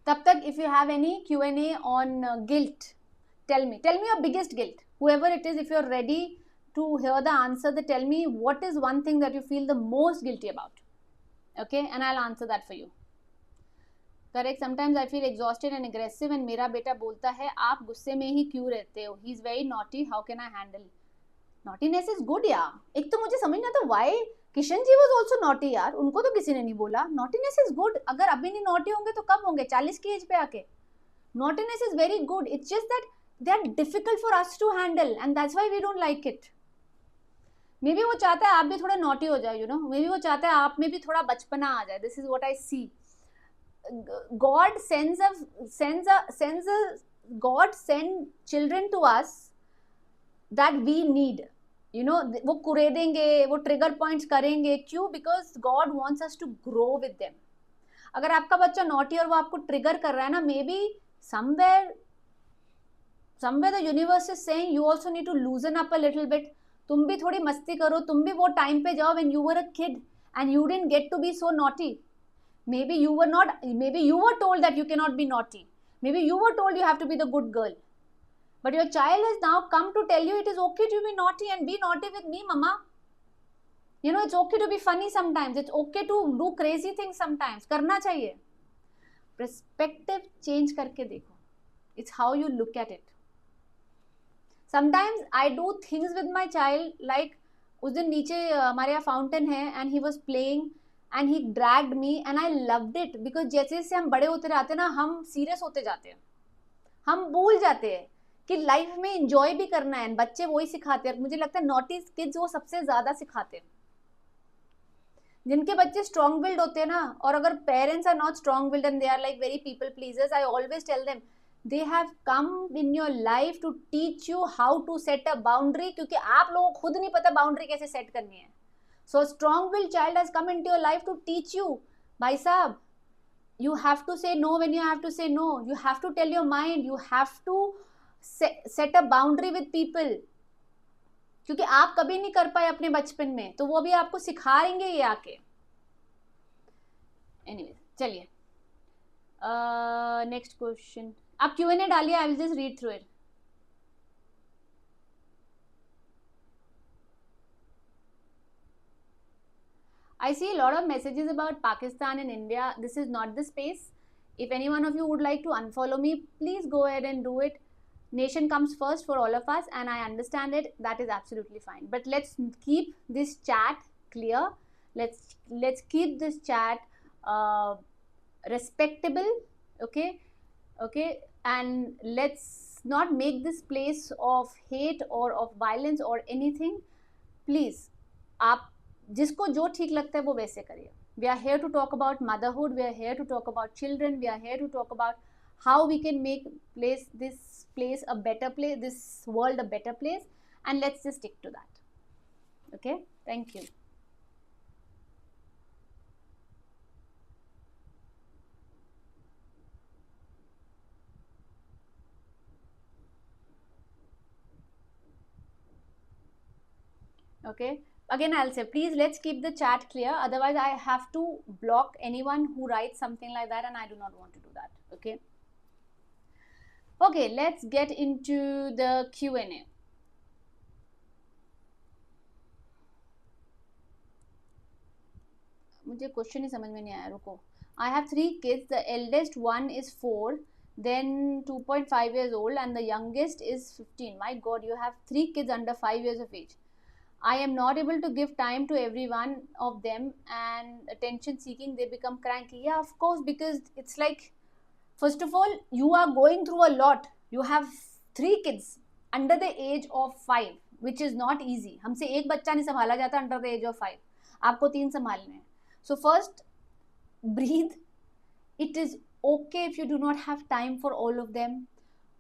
तब तक if you have any Q&A on guilt, tell me your biggest guilt, whoever it is. If you're ready to hear the answer, then tell me what is one thing that you feel the most guilty about. Okay, and I'll answer that for you. Correct. Sometimes I feel exhausted and aggressive and मेरा बेटा बोलता है आप गुस्से में ही क्यों रहते हो, he is very naughty, how can I handle? Naughtiness is good यार. एक तो मुझे समझ नहीं आता why Kishan ji was also naughty यार, उनको तो किसी ने नहीं बोला. Naughtiness is good. अगर अभी नहीं naughty होंगे तो कब होंगे, 40 की एज पे आके. Naughtiness is very good. It's just that they are difficult for us to handle and that's why we don't like it. May be वो चाहता है आप भी थोड़ा naughty हो जाए, you know. मे बी वो चाहता है आप में भी थोड़ा बचपना आ जाए. This is what I see. God sends children to us that we need. You know, वो कुरेदेंगे, वो ट्रिगर पॉइंट्स करेंगे, क्यों? Because God wants us to grow with them. अगर आपका बच्चा नॉटी और वो आपको ट्रिगर कर रहा है ना, may be somewhere the universe is saying you also need to loosen up a little bit. तुम भी थोड़ी मस्ती करो, तुम भी वो टाइम पे जाओ when you were a kid and you didn't get to be so naughty. Maybe you were told that you cannot be naughty. Maybe you were told you have to be the good girl. But your child has now come to tell you it is okay to be naughty and be naughty with me, mama. You know, it's okay to be funny sometimes. It's okay to do crazy things sometimes. करना चाहिए. Perspective change करके देखो. It's how you look at it. Sometimes I do things with my child, like उस दिन नीचे हमारे यहाँ fountain है and he was playing and he dragged me and I loved it because जैसे जैसे हम बड़े होते रहते हैं ना, हम सीरियस होते जाते हैं, हम भूल जाते हैं कि लाइफ में एंजॉय भी करना है. बच्चे वही सिखाते हैं. मुझे लगता है नॉटी किड्स वो सबसे ज्यादा सिखाते हैं. जिनके बच्चे स्ट्रॉन्ग विल्ड होते हैं ना, और अगर parents are not strong willed and they are like very people pleasers, I always tell them they have come in your life to teach you how to set a boundary, क्योंकि आप लोगों को खुद नहीं पता बाउंड्री कैसे set करनी है. So a strong-willed child has come into your life to teach you, bhai sahab, you have to say no when you have to say no. You have to tell your mind. You have to set a boundary with people. क्योंकि आप कभी नहीं कर पाए अपने बचपन में, तो वो भी आपको सिखाएंगे ये आके. Anyway, चलिए नेक्स्ट क्वेश्चन. आप Q&A डालिए, I will just read through it. I see a lot of messages about Pakistan and India. This is not the space. If any one of you would like to unfollow me, please go ahead and do it. Nation comes first for all of us and I understand it. That is absolutely fine. But let's keep this chat clear. Let's keep this chat respectable. Okay. And let's not make this place of hate or of violence or anything. Please, आप जिसको जो ठीक लगता है वो वैसे करिए. We are here to talk about motherhood. We are here to talk about children. We are here to talk about how we can make this place a better place, this world a better place, and let's just stick to that. Okay, thank you. Okay. Again, I'll say, please let's keep the chat clear. Otherwise, I have to block anyone who writes something like that and I do not want to do that. Okay. Okay, let's get into the Q&A. मुझे question ही समझ में नहीं आया, रुको. I have 3 kids. The eldest one is 4, then 2.5 years old and the youngest is 15. My God, you have 3 kids under 5 years of age. I am not able to give time to every one of them and attention seeking, they become cranky. Yeah, of course, because it's like, first of all, you are going through a lot. You have 3 kids under the age of 5, which is not easy. हमसे एक बच्चा नहीं संभाला जाता under the age of 5. आपको 3 संभालने हैं. So first, breathe. It is okay if you do not have time for all of them.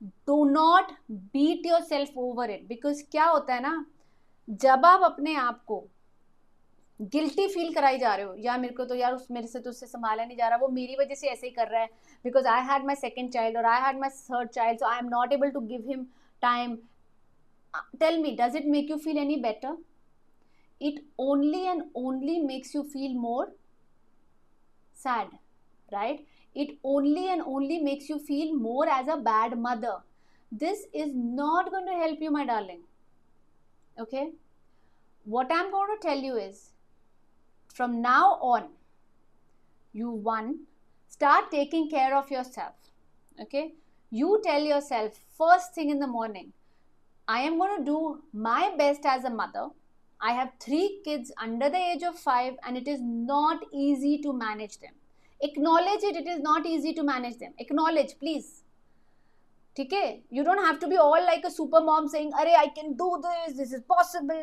Do not beat your self over it, because क्या होता है ना, जब आप अपने आप को गिल्टी फील कराई जा रहे हो, या मेरे को तो यार मेरे से तो उससे संभाला नहीं जा रहा, वो मेरी वजह से ऐसे ही कर रहा है, because I had my second child और I had my third child, so I am not able to give him time. Tell me, does it make you feel any better? It only and only makes you feel more sad, right? It only and only makes you feel more as a bad mother. This is not going to help you, my darling. Okay? What I'm going to tell you is, from now on, you start taking care of yourself. Okay? You tell yourself first thing in the morning, I am going to do my best as a mother. I have 3 kids under the age of 5 and it is not easy to manage them. Acknowledge it, it is not easy to manage them. Acknowledge, please. Okay? You don't have to be all like a super mom saying, Arey, I can do this is possible.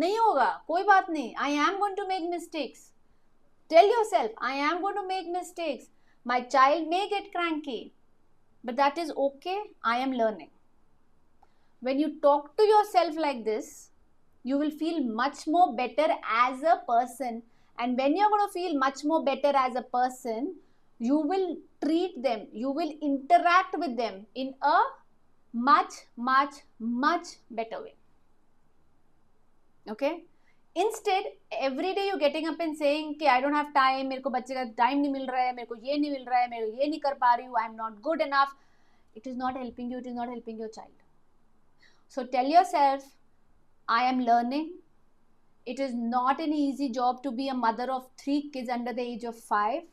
Nahi hoga, koi baat nahi. I am going to make mistakes. Tell yourself, I am going to make mistakes. My child may get cranky, but that is okay. I am learning. When you talk to yourself like this, you will feel much more better as a person. And when you're going to feel much more better as a person, you will treat them, you will interact with them in a much, much, much better way. Okay? Instead, every day you're getting up and saying कि I don't have time, मेरे को बच्चे का time नहीं मिल रहा है, मेरे को ये नहीं मिल रहा है, मेरे को ये नहीं कर पा रही हूँ, I'm not good enough. It is not helping you, it is not helping your child. So tell yourself, I am learning. It is not an easy job to be a mother of 3 kids under the age of 5,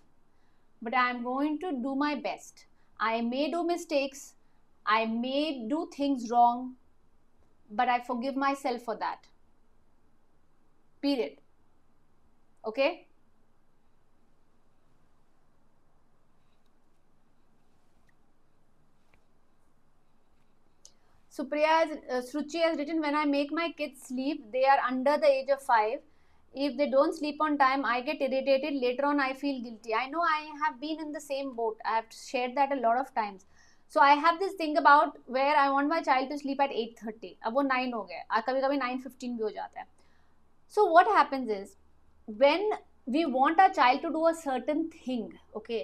but I am going to do my best. I may do mistakes, I may do things wrong, but I forgive myself for that. Period. Okay? Sruchi has written, when I make my kids sleep, they are under the age of 5. If they don't sleep on time, I get irritated. Later on, I feel guilty. I know, I have been in the same boat. I have shared that a lot of times. So I have this thing about where I want my child to sleep at 8:30. अब वो 9 हो गया, कभी-कभी 9:15 भी हो जाता है. So what happens is, when we want our child to do a certain thing, okay,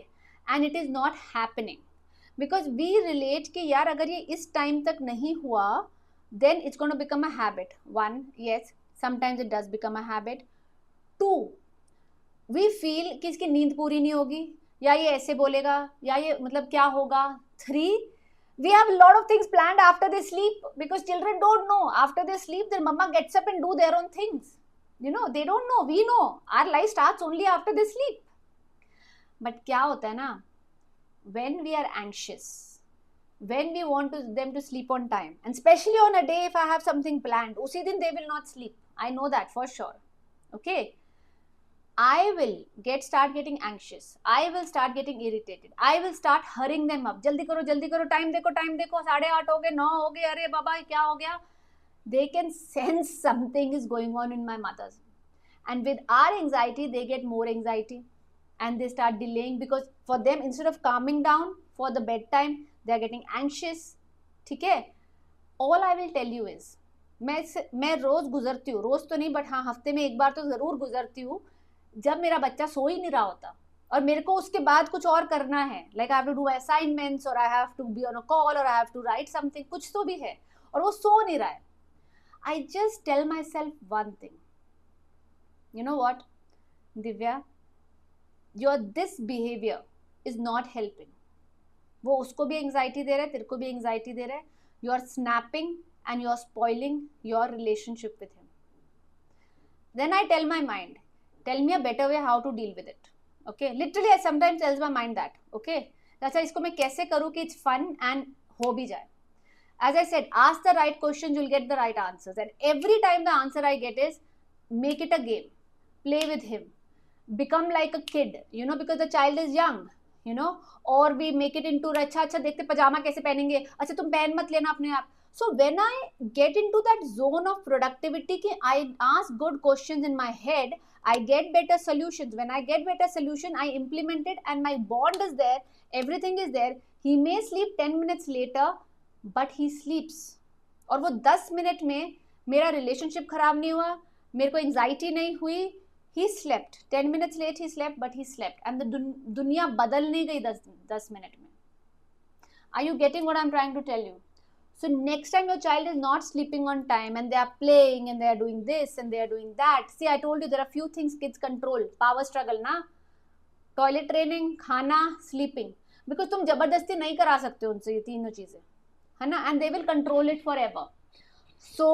and it is not happening, because we relate कि यार अगर ये इस टाइम तक नहीं हुआ, then it's going to become a habit. 1, yes, sometimes it does become a habit. 2, we feel कि इसकी नींद पूरी नहीं होगी, या ये ऐसे बोलेगा, या ये मतलब क्या होगा. 3, we have a lot of things planned after they sleep, because children don't know. After they sleep, their mama gets up and do their own things. You know, they don't know, we know. Our life starts only after they sleep. But क्या होता है ना, when we are anxious, when we want them to sleep on time, and especially on a day if I have something planned, उसी दिन they will not sleep. I know that for sure. Okay? I will start getting anxious. I will start getting irritated. I will start hurrying them up. जल्दी करो, time देखो, 8:30 हो गए, 9 हो गए, अरे बाबा क्या हो गया? They can sense something is going on in my mother's. And with our anxiety, they get more anxiety. And they start delaying, because for them, instead of calming down for the bedtime, they are getting anxious. ठीक है? All I will tell you is, मैं रोज गुजरती हूँ, रोज तो नहीं, but हाँ हफ्ते में एक बार तो जरूर गुजरती हूँ, जब मेरा बच्चा सो ही नहीं रहा होता और मेरे को उसके बाद कुछ और करना है, like I have to do assignments, और I have to be on a call, और I have to write something, कुछ तो भी है, और वो सो नहीं रहा है. I just tell myself one thing. You know what, Divya? This behavior is not helping. वो उसको भी anxiety दे रहा है, तेरे को भी anxiety दे रहा है. You are snapping and you are spoiling your relationship with him. Then I tell my mind, tell me a better way how to deal with it. Okay? Literally, I sometimes tell my mind that. Okay? अच्छा इसको मैं कैसे करूँ कि it's fun and हो भी जाए. As I said, ask the right questions, you'll get the right answers. And every time the answer I get is, make it a game. Play with him. Become like a kid, you know, because the child is young, you know. Or we make it into, अच्छा देखते पजामा कैसे पहनेंगे, अच्छा तुम पहन मत लेना अपने आप. So when I get into that zone of productivity, I ask good questions in my head, I get better solutions. When I get better solution, I implement it and my bond is there, everything is there. He may sleep 10 minutes later, but he स्लीप्स, और वो 10 minute में मेरा relationship खराब नहीं हुआ, मेरे को anxiety नहीं हुई, he slept 10 minutes late, he slept but he slept, and दुनिया बदल नहीं गई 10 मिनट में. Are you getting what I'm trying to tell you? So next time your child is not sleeping on time and they are playing and they are doing this and they are doing that. See, I told you there are few things kids control. Power struggle ना, toilet training, खाना, sleeping. Because तुम जबरदस्ती नहीं करा सकते उनसे ये तीनों चीजें, है ना, and they will control it for ever. So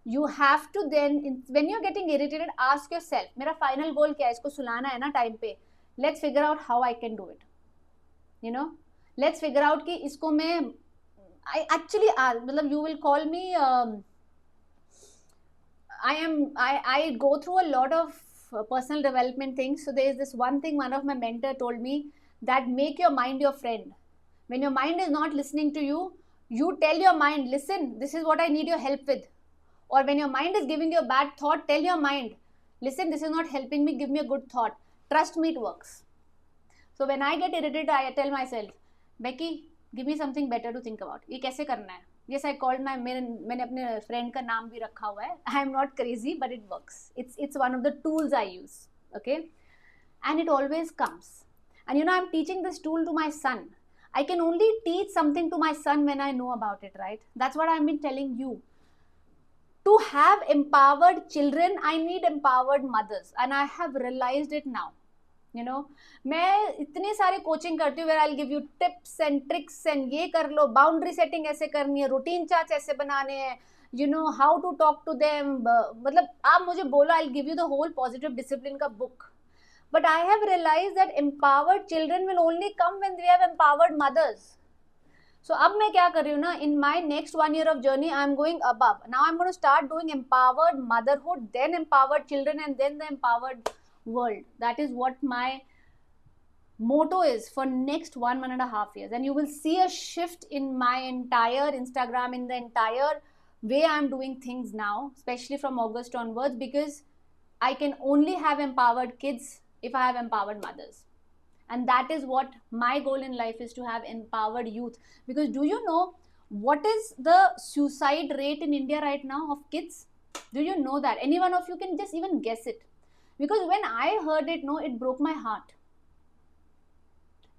you have to then, when you are getting irritated, ask yourself, मेरा फाइनल गोल क्या है, इसको सुलाना है ना टाइम पे, let's figure out how I can do it. You know, let's figure out कि इसको मैं, I actually, मतलब you will call me, I go through a lot of personal development things. So there is this one thing one of my mentor told me, that make your mind your friend. When your mind is not listening to you, you tell your mind, listen, this is what I need your help with. Or when your mind is giving you a bad thought, tell your mind, listen, this is not helping me, give me a good thought. Trust me, it works. So when I get irritated, I tell myself, Becky, give me something better to think about. ये कैसे करना है? Yes, I called मैंने अपने friend का नाम भी रखा हुआ है. I am not crazy, but it works. It's one of the tools I use. Okay, and it always comes. And you know, I'm teaching this tool to my son. I can only teach something to my son when I know about it, right? That's what I've been telling you. To have empowered children, I need empowered mothers, and I have realized it now. You know, मैं इतने सारे coaching करती हूँ, आई give you tips and tricks and ये कर लो, boundary setting ऐसे करनी है, रूटीन चार्ट ऐसे बनाने हैं, you know how to talk to them. मतलब आप मुझे बोलो, I give you the whole positive discipline का book. But I have realise that empowered children will only come when we have empowered mothers. So अब मैं क्या कर रही हूँ ना, in my next 1 year of journey, I am going above. Now I am going to start doing empowered motherhood, then empowered children, and then the empowered world. That is what my motto is for next 1.5 years, and you will see a shift in my entire Instagram, in the entire way I'm doing things now, especially from August onwards, because I can only have empowered kids if I have empowered mothers. And that is what my goal in life is, to have empowered youth. Because do you know what is the suicide rate in India right now of kids? Do you know that? Any one of you can just even guess it? Because when I heard it, no, it broke my heart.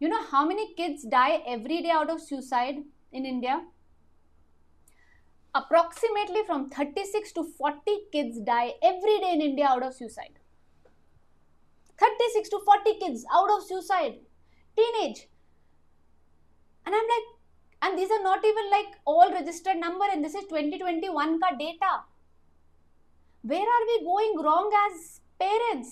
You know how many kids die every day out of suicide in India? Approximately from 36 to 40 kids die every day in India out of suicide. 36 to 40 kids out of suicide. Teenage. And I'm like, and these are not even like all registered number, and this is 2021 ka data. Where are we going wrong as parents?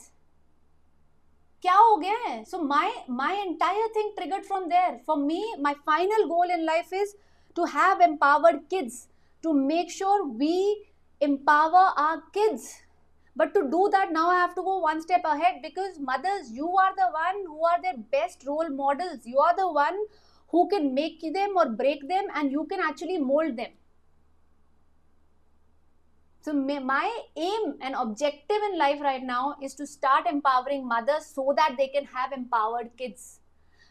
क्या हो गया है? So my entire thing triggered from there. For me, my final goal in life is to have empowered kids, to make sure we empower our kids. But to do that, now I have to go one step ahead, because mothers, you are the one who are their best role models. You are the one who can make them or break them, and you can actually mold them. So my aim and objective in life right now is to start empowering mothers so that they can have empowered kids.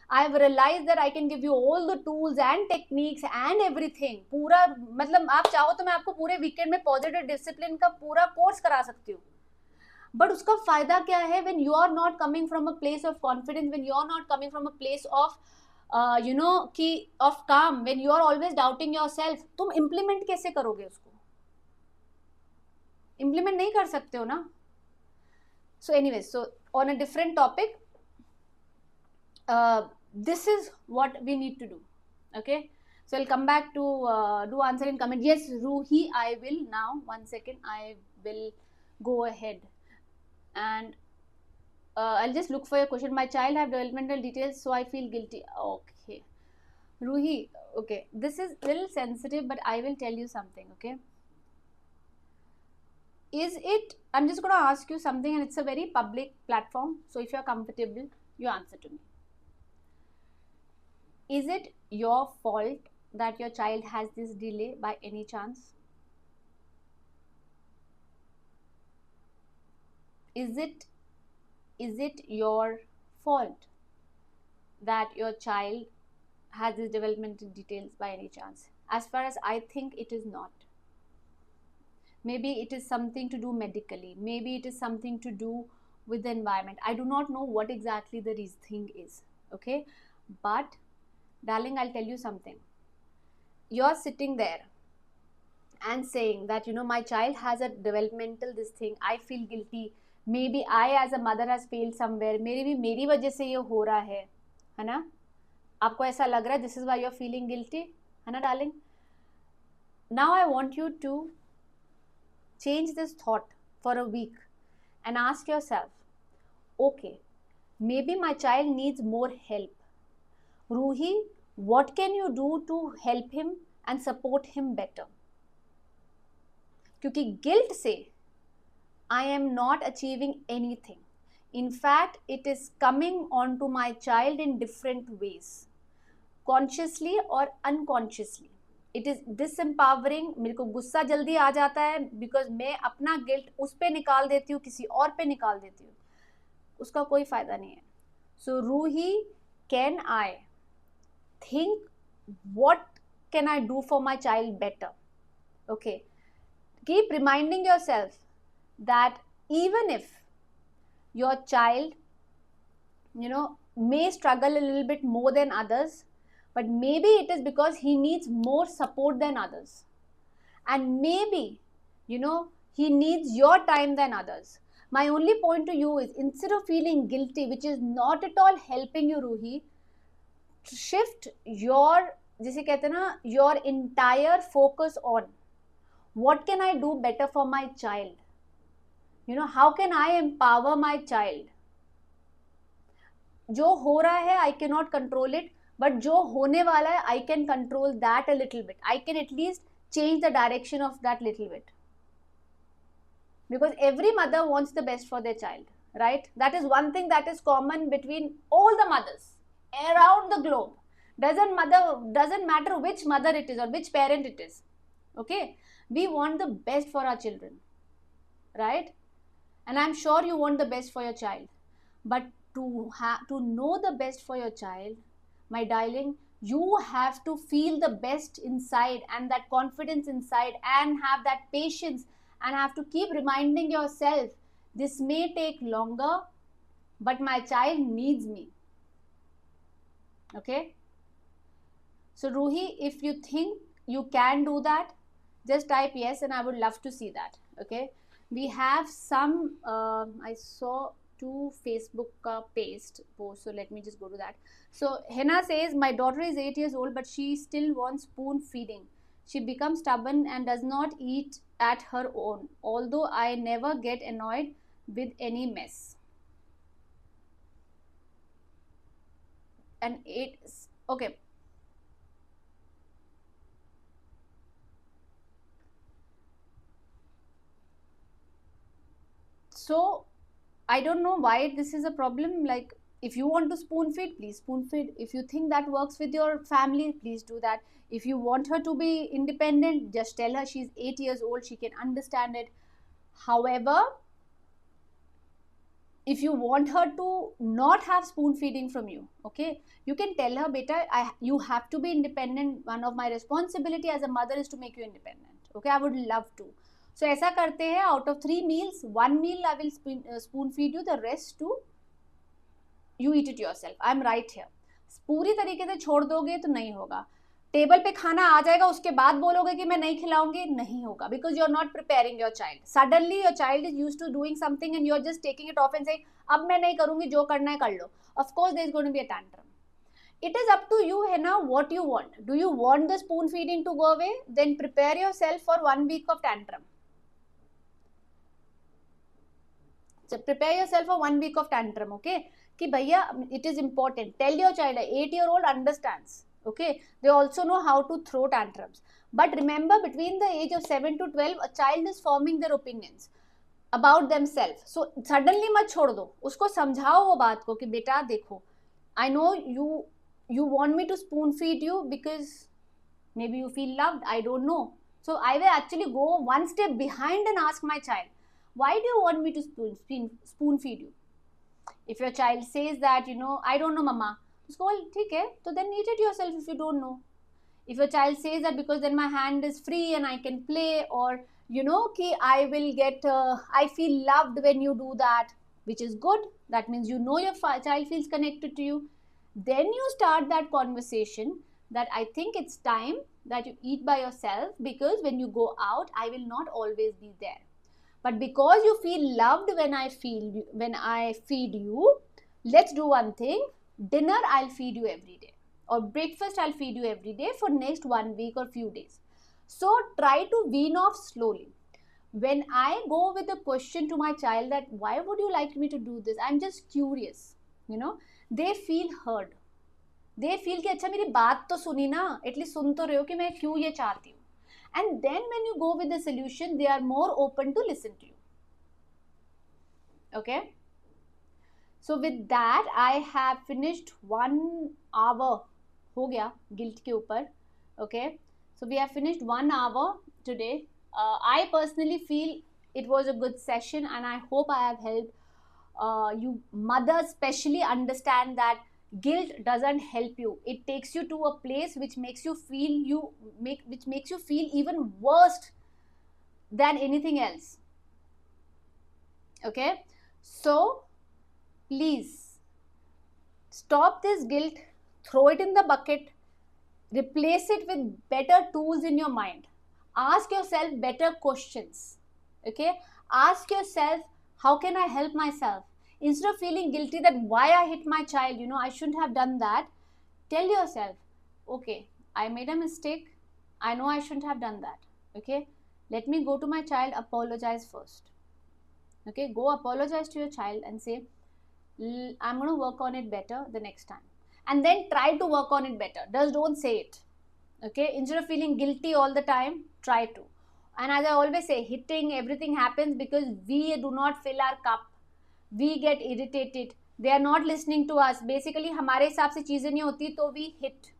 I have realized that I can give you all the tools and techniques and everything. पूरा मतलब आप चाहो तो मैं आपको पूरे weekend में positive discipline का पूरा कोर्स करा सकती हूँ. बट उसका फायदा क्या है? when you are not coming from a place of confidence, when you are not coming from a place of कि of calm, when you are always doubting yourself, तुम implement कैसे करोगे उसको? implement नहीं कर सकते हो ना. So anyways, so on a different topic, this is what we need to do. Okay, so I'll come back to do answer in comment. Yes, Ruhi, I will now. 1 second, I will go ahead and I'll just look for your question. My child have developmental details, so I feel guilty. Okay, Ruhi, okay, this is a little sensitive, but I will tell you something. Okay, is it, I'm just going to ask you something, and it's a very public platform, so if you're comfortable, you answer to me. Is it your fault that your child has this delay by any chance? Is it your fault that your child has this developmental details by any chance? As far as I think, it is not. Maybe it is something to do medically, maybe it is something to do with the environment. I do not know what exactly the thing is. Okay, but darling, I'll tell you something. You're sitting there and saying that, you know, my child has a developmental this thing, I feel guilty, maybe I as a mother has failed somewhere, मेरी वजह से ये हो रहा है ना? आपको ऐसा लग रहा है, this is why you're feeling guilty, है ना darling? Now I want you to change this thought for a week and ask yourself, okay, maybe my child needs more help. Ruhi, what can you do to help him and support him better? क्योंकि guilt से आई am not achieving anything. In fact, it is coming onto my child in different ways, consciously or unconsciously. It is disempowering. मेरे को गुस्सा जल्दी आ जाता है because मैं अपना गिल्ट उस पर निकाल देती हूँ, किसी और पे निकाल देती हूँ, उसका कोई फायदा नहीं है. So Ruhi, can I think what can I do for my child better? Okay, keep reminding yourself that even if your child, you know, may struggle a little bit more than others, but maybe it is because he needs more support than others, and maybe, you know, he needs your time than others. My only point to you is, instead of feeling guilty, which is not at all helping you, Ruhi, shift your, जिसे कहते हैं ना, your entire focus on what can I do better for my child. You know, how can I empower my child? जो हो रहा है I cannot control it, but जो होने वाला है I can control that a little bit. I can at least change the direction of that little bit. Because every mother wants the best for their child, right? That is one thing that is common between all the mothers around the globe. Doesn't matter which mother it is or which parent it is. Okay, we want the best for our children, right? And I'm sure you want the best for your child, but to know the best for your child, my darling, you have to feel the best inside and that confidence inside, and have that patience, and have to keep reminding yourself, this may take longer, but my child needs me. Okay, so Ruhi, if you think you can do that, just type yes, and I would love to see that. Okay, we have some I saw 2 Facebook paste posts, so let me just go to that. So Hena says, my daughter is 8 years old, but she still wants spoon feeding. She becomes stubborn and does not eat at her own, although I never get annoyed with any mess. And it's okay. So I don't know why this is a problem. Like, if you want to spoon feed, please spoon feed. If you think that works with your family, please do that. If you want her to be independent, just tell her she's 8 years old, she can understand it. However, if you want her to not have spoon feeding from you, okay, you can tell her, beta, you have to be independent. One of my responsibility as a mother is to make you independent. Okay, I would love to. So ऐसा करते हैं, out of 3 meals, 1 meal I will spoon feed you, the rest to you eat it yourself. I'm right here. पूरी तरीके से छोड़ दोगे तो नहीं होगा. टेबल पे खाना आ जाएगा, उसके बाद बोलोगे कि मैं नहीं खिलाऊंगी, नहीं होगा, because you're not preparing your child. Suddenly your child is used to doing something and you're just taking it off and saying, अब मैं नहीं करूंगी, जो करना है कर लो. Of course there is going to be a tantrum. It is up to you, Hena, what you want. Do you want the spoon feeding to go away? Then prepare yourself for 1 week of tantrum. So prepare yourself for 1 week of tantrum, okay? Ki bhaiya, it is important. Tell your child, 8-year-old understands, okay? They also know how to throw tantrums. But remember, between the age of 7 to 12, a child is forming their opinions about themselves. So suddenly मत छोड़ दो, उसको समझाओ वो बात को कि बेटा देखो, I know you want me to spoon feed you because maybe you feel loved, I don't know. So I will actually go one step behind and ask my child, why do you want me to spoon feed you? If your child says that, you know, I don't know, mama, उसको बोल ठीक है, तो then eat it yourself if you don't know. If a child says that because then my hand is free and I can play, or ki I will get, I feel loved when you do that, which is good. That means your child feels connected to you. Then you start that conversation that I think it's time that you eat by yourself, because when you go out, I will not always be there. But because you feel loved when I feed you, let's do one thing. Dinner, I'll feed you every day, or breakfast, I'll feed you every day for next 1 week or few days. So try to wean off slowly. When I go with a question to my child that why would you like me to do this, I'm just curious, they feel heard. They feel कि अच्छा मेरी बात तो सुनी ना, at least सुन तो रहे हो कि मैं क्यों ये चाहती हूँ. And then when you go with the solution, they are more open to listen to you. Okay. So with that, I have finished 1 hour. हो गया guilt के ऊपर. Okay. So we have finished 1 hour today. I personally feel it was a good session, and I hope I have helped you mothers especially understand that guilt doesn't help you. It takes you to a place which makes you feel even worse than anything else. Okay, so please stop this guilt, throw it in the bucket, replace it with better tools in your mind. Ask yourself better questions. Okay, ask yourself, how can I help myself? Instead of feeling guilty that why I hit my child, I shouldn't have done that, tell yourself, okay, I made a mistake. I know I shouldn't have done that. Okay, let me go to my child, apologize first. Okay, go apologize to your child and say, I'm going to work on it better the next time. And then try to work on it better. Just don't say it. Okay, instead of feeling guilty all the time, try to. And as I always say, hitting, everything happens because we do not fill our cup. We get irritated. They are not listening to us. Basically, हमारे हिसाब से चीजें नहीं होती तो we hit.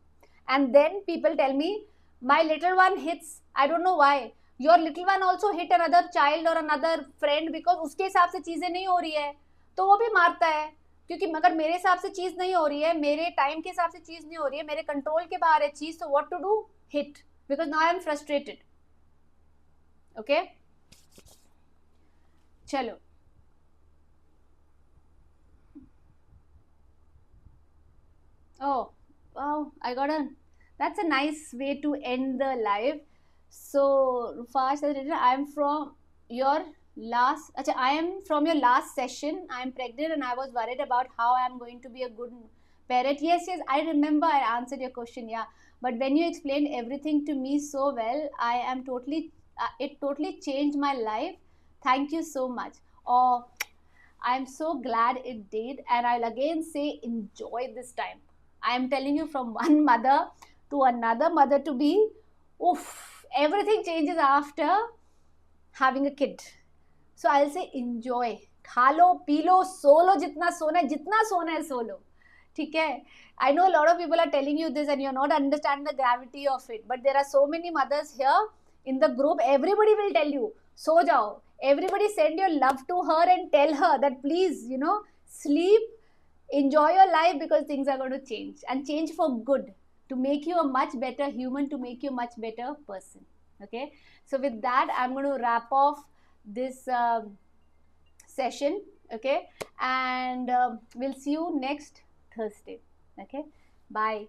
And then people tell me, my little one hits. I don't know why. Your little one also hit another child or another friend because उसके हिसाब से चीजें नहीं हो रही है, तो वो भी मारता है. क्योंकि मगर मेरे हिसाब से चीज नहीं हो रही है, मेरे टाइम के हिसाब से चीज नहीं हो रही है, मेरे कंट्रोल के बाहर है चीज, तो what to do? Hit, because now I am frustrated. Okay, चलो. Oh, wow, that's a nice way to end the live. So, Rufash, I am from your last session. I am pregnant and I was worried about how I am going to be a good parent. Yes, I remember I answered your question, yeah. But when you explained everything to me so well, it totally changed my life. Thank you so much. Oh, I'm so glad it did. And I'll again say, enjoy this time. I am telling you, from one mother to another mother to be, everything changes after having a kid. So I'll say enjoy. खा लो, P low, सो लो, जितना सोना है सो लो. ठीक है? I know a lot of people are telling you this and you're not understanding the gravity of it. But there are so many mothers here in the group. Everybody will tell you, so jao. Everybody send your love to her and tell her that please, sleep, enjoy your life, because things are going to change, and change for good, to make you a much better human, to make you a much better person. Okay, so with that, I'm going to wrap off this session. Okay, and we'll see you next Thursday. Okay, bye.